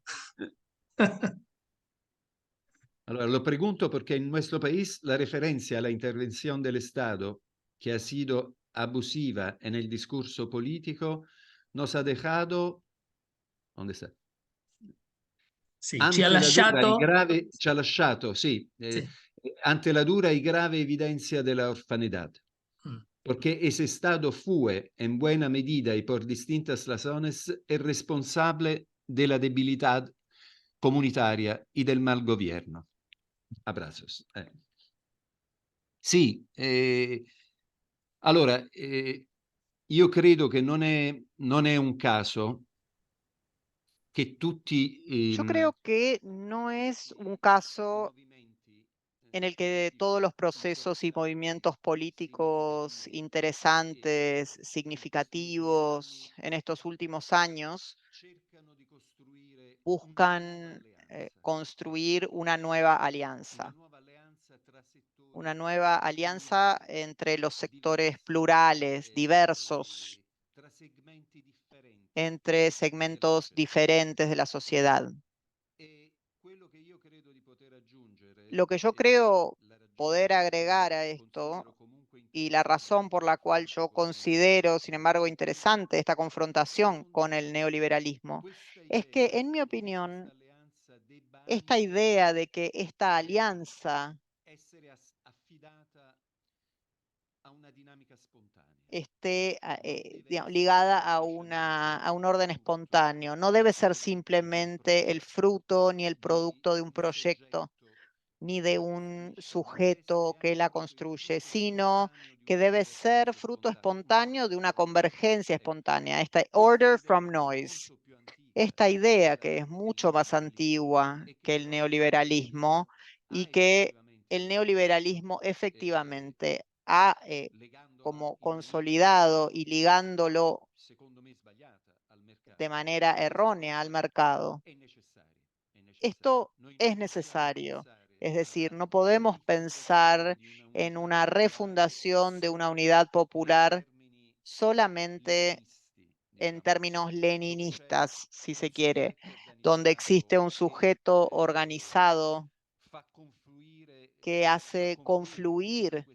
Allora, lo pregunto porque en nuestro país la referencia a la intervención del Estado, que ha sido abusiva en el discurso político, nos ha dejado, ¿dónde está? Sì, ci ha Ante la dura y lasciato. grave, ci ha lasciato, sí, Sì. ante la dura y grave evidencia de la orfandad. Porque ese Estado fue, en buena medida y por distintas razones, el responsable de la debilidad comunitaria y del mal gobierno. Abrazos. Sì, allora, io credo che non è un caso che tutti Yo creo que no es un caso en el que todos los procesos y movimientos políticos interesantes, significativos en estos últimos años buscan construir una nueva alianza entre los sectores plurales, diversos, entre segmentos diferentes de la sociedad. Lo que yo creo poder agregar a esto, y la razón por la cual yo considero, sin embargo, interesante esta confrontación con el neoliberalismo, es que, en mi opinión, esta idea de que esta alianza esté ligada a un orden espontáneo. No debe ser simplemente el fruto ni el producto de un proyecto, ni de un sujeto que la construye, sino que debe ser fruto espontáneo de una convergencia espontánea, esta order from noise. esta idea que es mucho más antigua que el neoliberalismo y que el neoliberalismo efectivamente ha como consolidado y ligándolo de manera errónea al mercado. Esto es necesario. Es decir, no podemos pensar en una refundación de una unidad popular solamente en términos leninistas, si se quiere, donde existe un sujeto organizado que hace confluir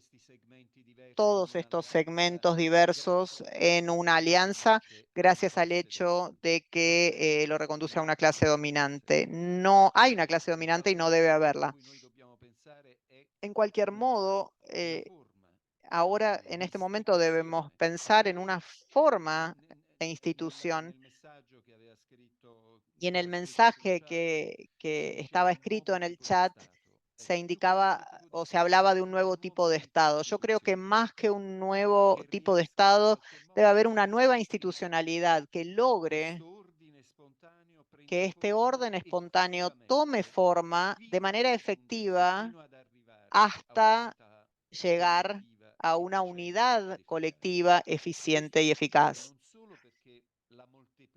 todos estos segmentos diversos en una alianza gracias al hecho de que lo reconduce a una clase dominante. No hay una clase dominante y no debe haberla. En cualquier modo, ahora en este momento debemos pensar en una forma de institución. Y en el mensaje que estaba escrito en el chat se indicaba o se hablaba de un nuevo tipo de Estado. Yo creo que más que un nuevo tipo de Estado, debe haber una nueva institucionalidad que logre que este orden espontáneo tome forma de manera efectiva hasta llegar a una unidad colectiva eficiente y eficaz.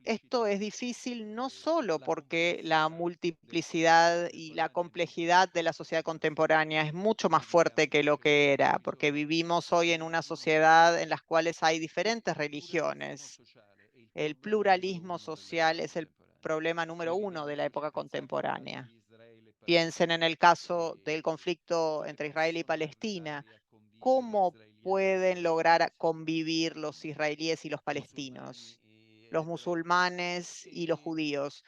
Esto es difícil no solo porque la multiplicidad y la complejidad de la sociedad contemporánea es mucho más fuerte que lo que era, porque vivimos hoy en una sociedad en las cuales hay diferentes religiones. El pluralismo social es el problema número uno de la época contemporánea. Piensen en el caso del conflicto entre Israel y Palestina. ¿Cómo pueden lograr convivir los israelíes y los palestinos, los musulmanes y los judíos?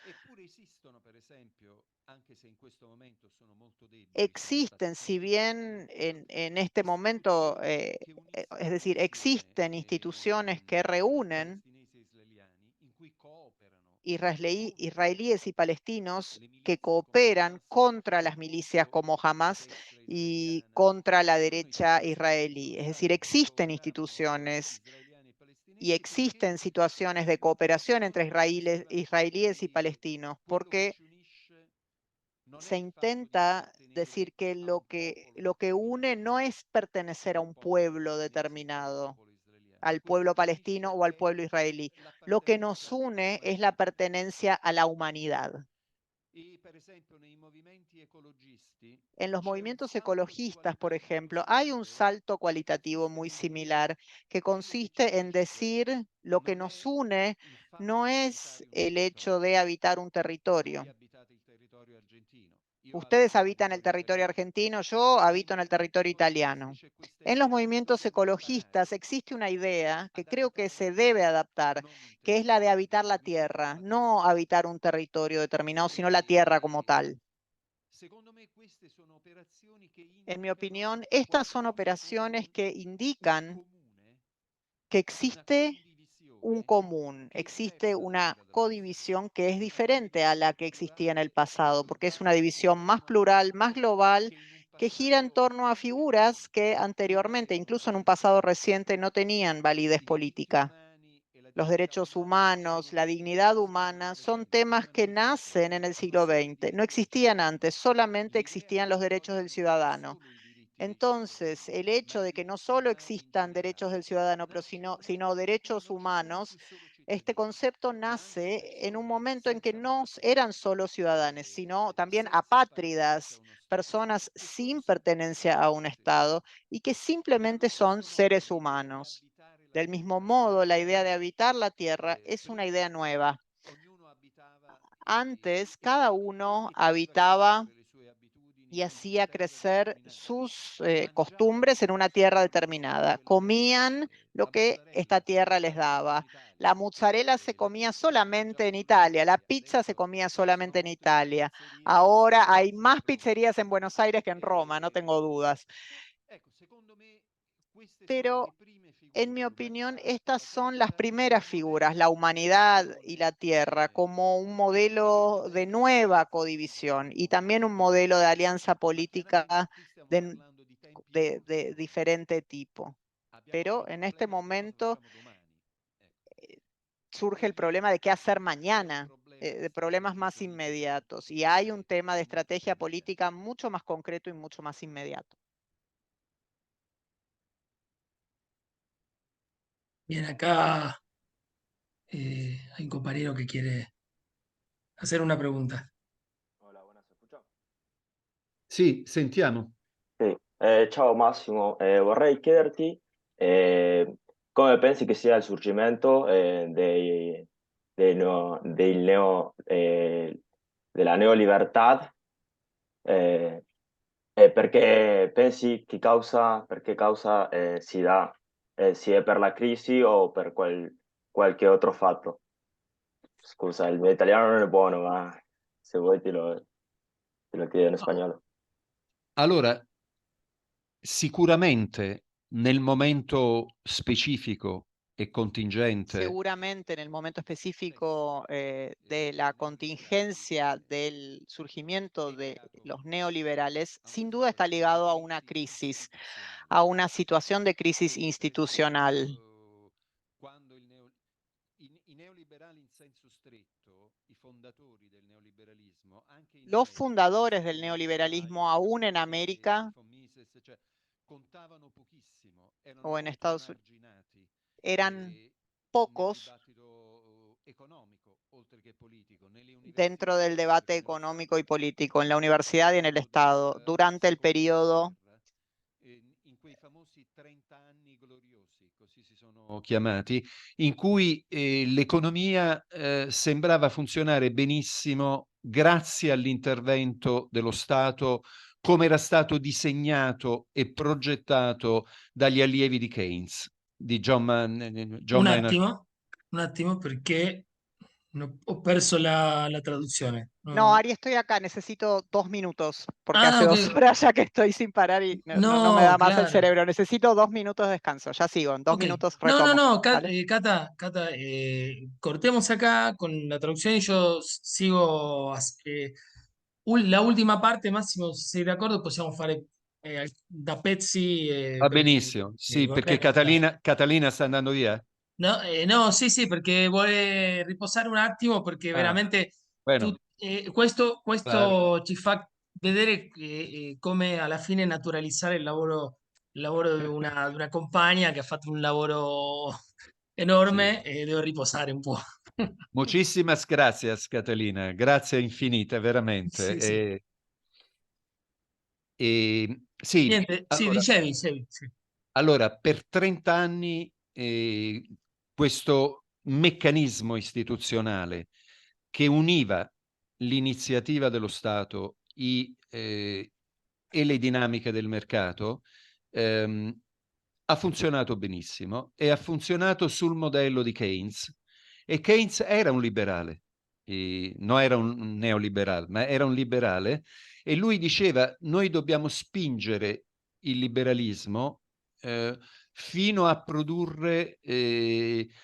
Existen, si bien en este momento, es decir, existen instituciones que reúnen israelíes y palestinos que cooperan contra las milicias como Hamas y contra la derecha israelí. Es decir, existen instituciones y existen situaciones de cooperación entre israelíes y palestinos, porque se intenta decir que lo que une no es pertenecer a un pueblo determinado, al pueblo palestino o al pueblo israelí. Lo que nos une es la pertenencia a la humanidad. En los movimientos ecologistas, por ejemplo, hay un salto cualitativo muy similar que consiste en decir lo que nos une no es el hecho de habitar un territorio. Ustedes habitan el territorio argentino, yo habito en el territorio italiano. En los movimientos ecologistas existe una idea que creo que se debe adaptar, que es la de habitar la tierra, no habitar un territorio determinado, sino la tierra como tal. En mi opinión, estas son operaciones que indican que existe un común, existe una codivisión que es diferente a la que existía en el pasado, porque es una división más plural, más global, que gira en torno a figuras que anteriormente, incluso en un pasado reciente, no tenían validez política. Los derechos humanos, la dignidad humana, son temas que nacen en el siglo XX. No existían antes, solamente existían los derechos del ciudadano. Entonces, el hecho de que no solo existan derechos del ciudadano, pero sino derechos humanos, este concepto nace en un momento en que no eran solo ciudadanos, sino también apátridas, personas sin pertenencia a un Estado y que simplemente son seres humanos. Del mismo modo, la idea de habitar la tierra es una idea nueva. Antes, cada uno habitaba y hacía crecer sus costumbres en una tierra determinada. Comían lo que esta tierra les daba. La mozzarella se comía solamente en Italia, la pizza se comía solamente en Italia. Ahora hay más pizzerías en Buenos Aires que en Roma, no tengo dudas. Pero en mi opinión, estas son las primeras figuras, la humanidad y la tierra, como un modelo de nueva codivisión y también un modelo de alianza política de diferente tipo. Pero en este momento surge el problema de qué hacer mañana. de problemas más inmediatos. Y hay un tema de estrategia política mucho más concreto y mucho más inmediato. Bien, acá hay un compañero que quiere hacer una pregunta. Hola, buenas, ¿se escucha? Sì, sentiamo. Sì. Ciao Massimo, vorrei chiederti come pensi che sia il surgimento della neolibertà, eh, e perché pensi perché causa si dà, se è per la crisi o per qualche altro fatto. Scusa, il mio italiano non è buono, ma se vuoi te lo chiedo in spagnolo. Allora, sicuramente nel momento specifico e contingente Seguramente en el momento específico de la contingencia del surgimiento de los neoliberales, sin duda está ligado a una crisis, a una situación de crisis institucional. quando i neoliberali in senso stretto, i fondatori del neoliberalismo, anche in Los America, fundadores del Eisenhower, neoliberalismo, aún en América von Mises, cioè, contavano pochissimo, erano o en molto Estados Unidos, emarginati eran nel pocos dibattito economico, oltre che politico, nelle dentro del università, debate nello económico y Stato, político, en la universidad y en el periodo Estado, della durante el seconda periodo. dopoguerra, in quei famosi 30 anni gloriosi, così si sono chiamati, in cui l'economia sembrava funzionare benissimo grazie all'intervento dello Stato, come era stato disegnato e progettato dagli allievi di Keynes, di John Maynard. Un attimo perché ho perso la traduzione. No, Ari, estoy acá, necesito 2 minutos, porque hace Ah, ok. 2 horas ya que estoy sin parar y no me No, da más el claro. cerebro. Necesito 2 minutos de descanso. Ya sigo, en 2 Ok. minutos No, no, retomo. no, ¿Vale? Cata, cortemos acá con la traducción y yo sigo la ultima parte, Massimo, se sei d'accordo, possiamo fare da pezzi Va perché benissimo, sì, va perché bene? Dai. Catalina sta andando via. No, no, sì, perché vuole riposare un attimo perché Ah, veramente bueno, claro. questo ci fa vedere come alla fine naturalizzare il lavoro di una compagna che ha fatto un lavoro Sì. enorme e deve riposare un po'. Muchísimas gracias, Catalina. Grazie infinite, veramente. Sì, sì. Sì, Niente, sì, dicevi, sì. allora, per 30 anni questo meccanismo istituzionale che univa l'iniziativa dello Stato e le dinamiche del mercato ha funzionato benissimo e ha funzionato sul modello di Keynes. E Keynes era un liberale, non era un neoliberale, ma era un liberale, e lui diceva: noi dobbiamo spingere il liberalismo fino a produrre,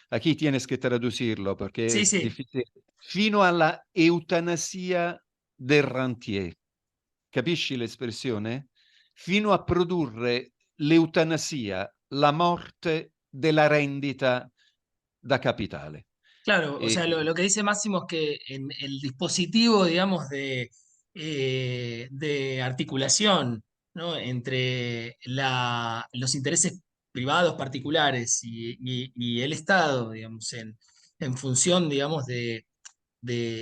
aquí tienes que traducirlo perché Sì, es sì, difficile, fino alla eutanasia del rentier. Capisci l'espressione? Fino a produrre l'eutanasia, la morte della rendita da capitale. claro, o sea, lo que dice Máximo es que en el dispositivo, digamos, de articulación, ¿no? Entre los intereses privados particulares y el Estado, digamos, en función, digamos, de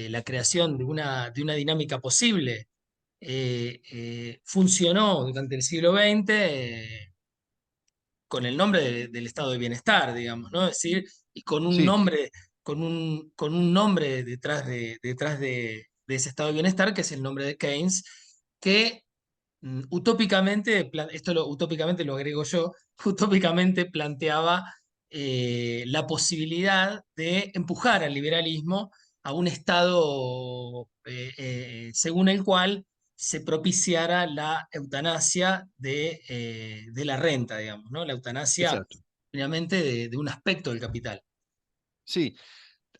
la creación de una dinámica posible, funcionó durante el siglo XX con el nombre del estado de bienestar, digamos, ¿no? Es decir, y con un Sì, nombre, con un nombre detrás de ese estado de bienestar, que es el nombre de Keynes, que utópicamente, utópicamente lo agrego yo, utópicamente planteaba la posibilidad de empujar al liberalismo a un estado según el cual se propiciara la eutanasia de la renta, digamos, ¿no? La eutanasia esatto. finalmente de un aspecto del capital. Sì,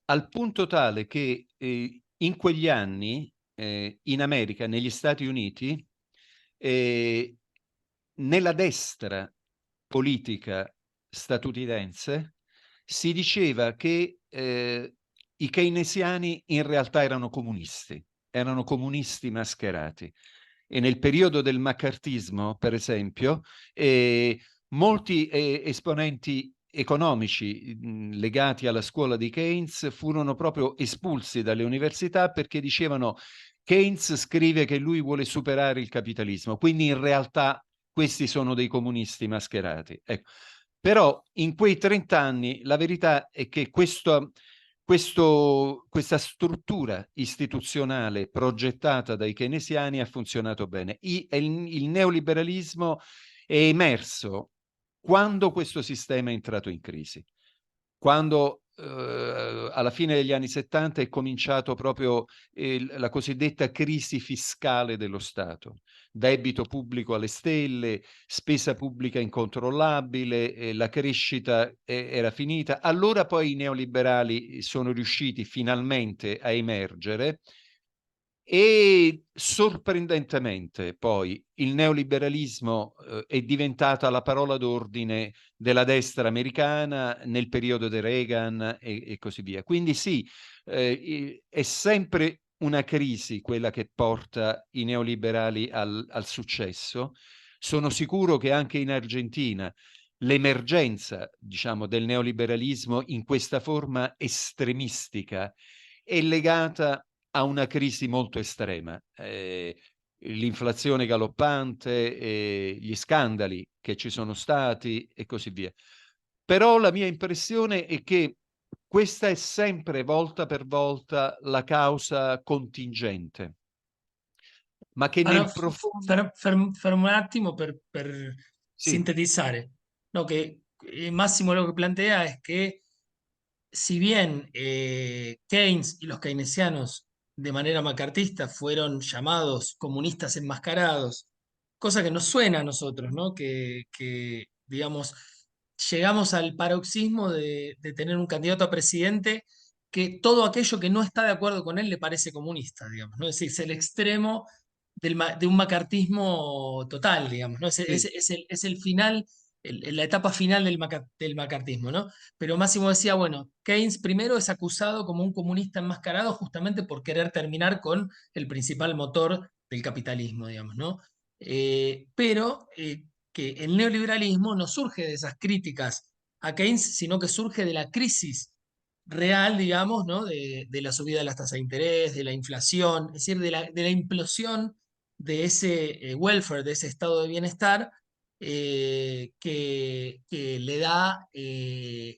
al punto tale che in quegli anni in America, negli Stati Uniti, nella destra politica statunitense si diceva che i keynesiani in realtà erano comunisti mascherati. E nel periodo del maccartismo, per esempio, molti esponenti economici legati alla scuola di Keynes furono proprio espulsi dalle università perché dicevano Keynes scrive che lui vuole superare il capitalismo, quindi in realtà questi sono dei comunisti mascherati. Ecco. Però in quei 30 anni la verità è che questa struttura istituzionale progettata dai keynesiani ha funzionato bene. Il neoliberalismo è emerso quando questo sistema è entrato in crisi, quando alla fine degli anni 70 è cominciato proprio la cosiddetta crisi fiscale dello Stato, debito pubblico alle stelle, spesa pubblica incontrollabile, la crescita era finita. Allora poi i neoliberali sono riusciti finalmente a emergere e sorprendentemente poi il neoliberalismo è diventata la parola d'ordine della destra americana nel periodo di Reagan e così via. Quindi sì, è sempre una crisi quella che porta i neoliberali al successo. Sono sicuro che anche in Argentina l'emergenza, diciamo, del neoliberalismo in questa forma estremistica è legata a una crisi molto estrema. L'inflazione galoppante, gli scandali che ci sono stati e così via. Però la mia impressione è che questa è sempre volta per volta la causa contingente, ma che Allora, nel profondo... fermo un attimo per Sì, sintetizare. No, que Máximo lo que plantea es que si bien Keynes y los keynesianos de manera macartista fueron llamados comunistas enmascarados, cosa que nos suena a nosotros, ¿no? Digamos, llegamos al paroxismo de tener un candidato a presidente que todo aquello que no está de acuerdo con él le parece comunista, digamos, ¿no? Es decir, es el extremo de un macartismo total, digamos, ¿no? sì. Es el final, la etapa final del macartismo, ¿no? Pero Máximo decía, bueno, Keynes primero es acusado como un comunista enmascarado justamente por querer terminar con el principal motor del capitalismo, digamos, ¿no? Pero que el neoliberalismo no surge de esas críticas a Keynes, sino que surge de la crisis real, digamos, ¿no? De la subida de las tasas de interés, de la inflación, es decir, de la implosión de ese welfare, de ese estado de bienestar, que le da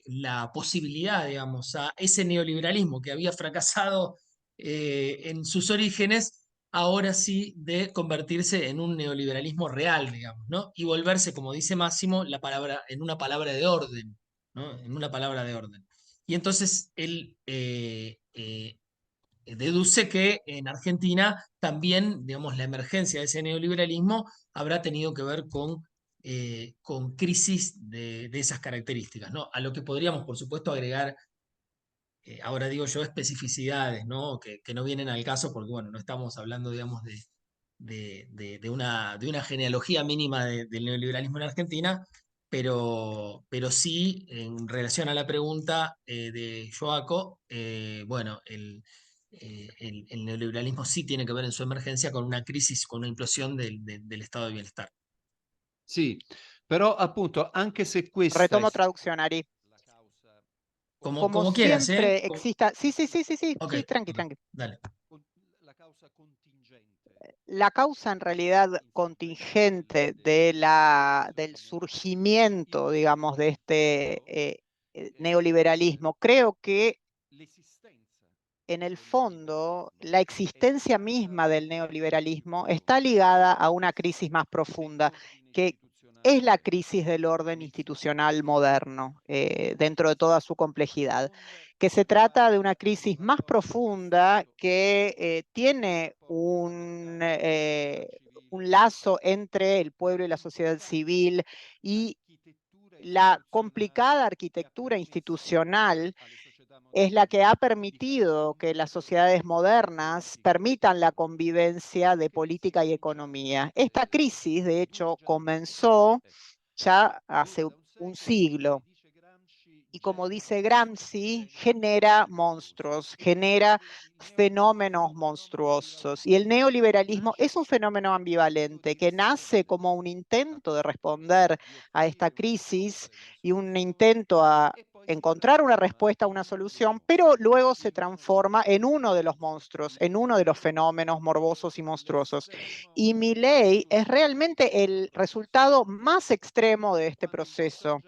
la posibilidad, digamos, a ese neoliberalismo que había fracasado en sus orígenes, ahora sí de convertirse en un neoliberalismo real, digamos, ¿no? Y volverse, como dice Máximo, en una palabra de orden, ¿no? En una palabra de orden. Y entonces él deduce que en Argentina también, digamos, la emergencia de ese neoliberalismo habrá tenido que ver con crisis de esas características, ¿no? A lo que podríamos, por supuesto, agregar, ahora digo yo, especificidades, ¿no? Que no vienen al caso porque, bueno, no estamos hablando, digamos, de una genealogía mínima del neoliberalismo en Argentina, pero sí, en relación a la pregunta de Joaco, bueno, el neoliberalismo sí tiene que ver en su emergencia con una crisis, con una implosión del estado de bienestar. Sì, però appunto anche se questa è Retomo stata traducción, Ari. la causa Como Como quieras, ¿eh? siempre exista... Sí, sí, sí, sí, sí, Ok, sí, tranqui, ok, tranqui. dale. la causa contingente La causa en realidad contingente del surgimiento, digamos, de este neoliberalismo, creo que en el fondo la existencia misma del neoliberalismo está ligada a una crisis más profunda, que es la crisis del orden institucional moderno, dentro de toda su complejidad, que se trata de una crisis más profunda que tiene un lazo entre el pueblo y la sociedad civil y la complicada arquitectura institucional es la que ha permitido que las sociedades modernas permitan la convivencia de política y economía. Esta crisis, de hecho, comenzó ya hace un siglo. y como dice Gramsci, genera monstruos, genera fenómenos monstruosos. Y el neoliberalismo es un fenómeno ambivalente que nace como un intento de responder a esta crisis y un intento a encontrar una respuesta, una solución, pero luego se transforma en uno de los monstruos, en uno de los fenómenos morbosos y monstruosos. Y Milei es realmente el resultado más extremo de este proceso,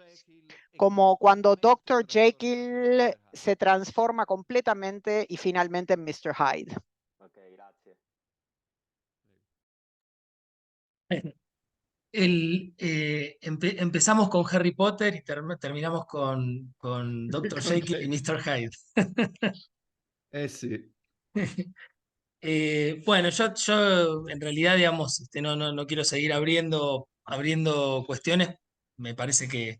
como cuando Dr. Jekyll se transforma completamente y finalmente en Mr. Hyde. Ok, gracias. Empezamos con Harry Potter y terminamos con Dr. Jekyll y Mr. Hyde. Sì. Bueno, yo en realidad, digamos, no quiero seguir abriendo cuestiones. Me parece que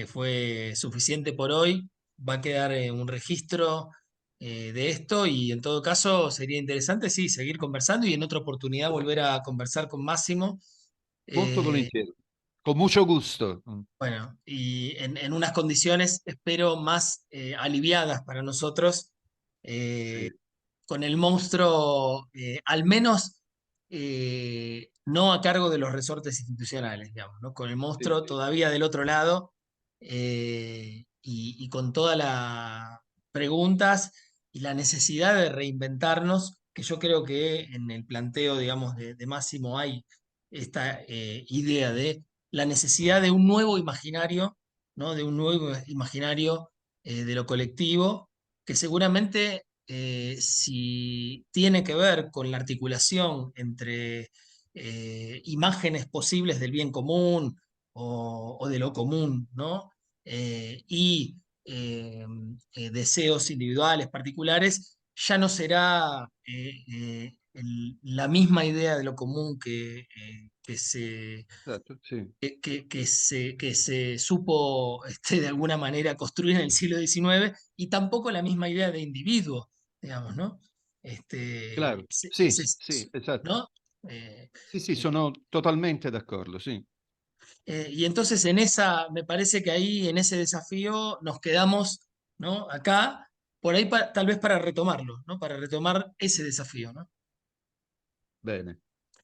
fue suficiente por hoy. Va a quedar un registro de esto y en todo caso sería interesante, sí, seguir conversando y en otra oportunidad volver a conversar con Máximo. Molto Eh, volentieri. Con mucho gusto. bueno, y en unas condiciones, espero, más aliviadas para nosotros, Sì, con el monstruo, al menos no a cargo de los resortes institucionales, digamos, ¿no? Con el sì, monstruo todavía del otro lado, y con todas las preguntas y la necesidad de reinventarnos, que yo creo que en el planteo, digamos, de Máximo hay esta idea de la necesidad de un nuevo imaginario, ¿no? De un nuevo imaginario de lo colectivo, que seguramente si tiene que ver con la articulación entre imágenes posibles del bien común o de lo común, ¿no? Y deseos individuales, particulares, ya no será la misma idea de lo común que se certo, sì. que se supo de alguna manera construir en el siglo XIX y tampoco la misma idea de individuo, digamos, ¿no? Claro, sì, Ese, sì, esatto. ¿no? Eh, Sì, sì, eh, sono totalmente d'accordo, sì. y entonces en esa, me parece que ahí en ese desafío nos quedamos, ¿no? Acá, por ahí tal vez para retomarlo, ¿no? Para retomar ese desafío, ¿no? Bene.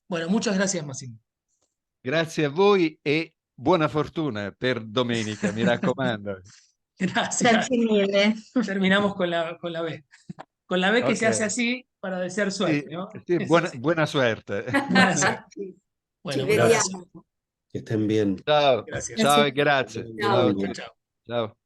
Bueno, muchas gracias, Massimo. Grazie a voi e buona fortuna per domenica, mi raccomando. Gracias. Grazie mille. Terminamos con la B. Con la B que se Ok. hace así para desear Sì, suerte, ¿no? sì, Es buona, así. buona suerte. Buena suerte. Ci Bueno, un abrazo. vediamo. Que estén bien. Ciao, Gracias. ciao Grazie. e grazie. Ciao. Ciao, Chao, ciao. chao. Ciao.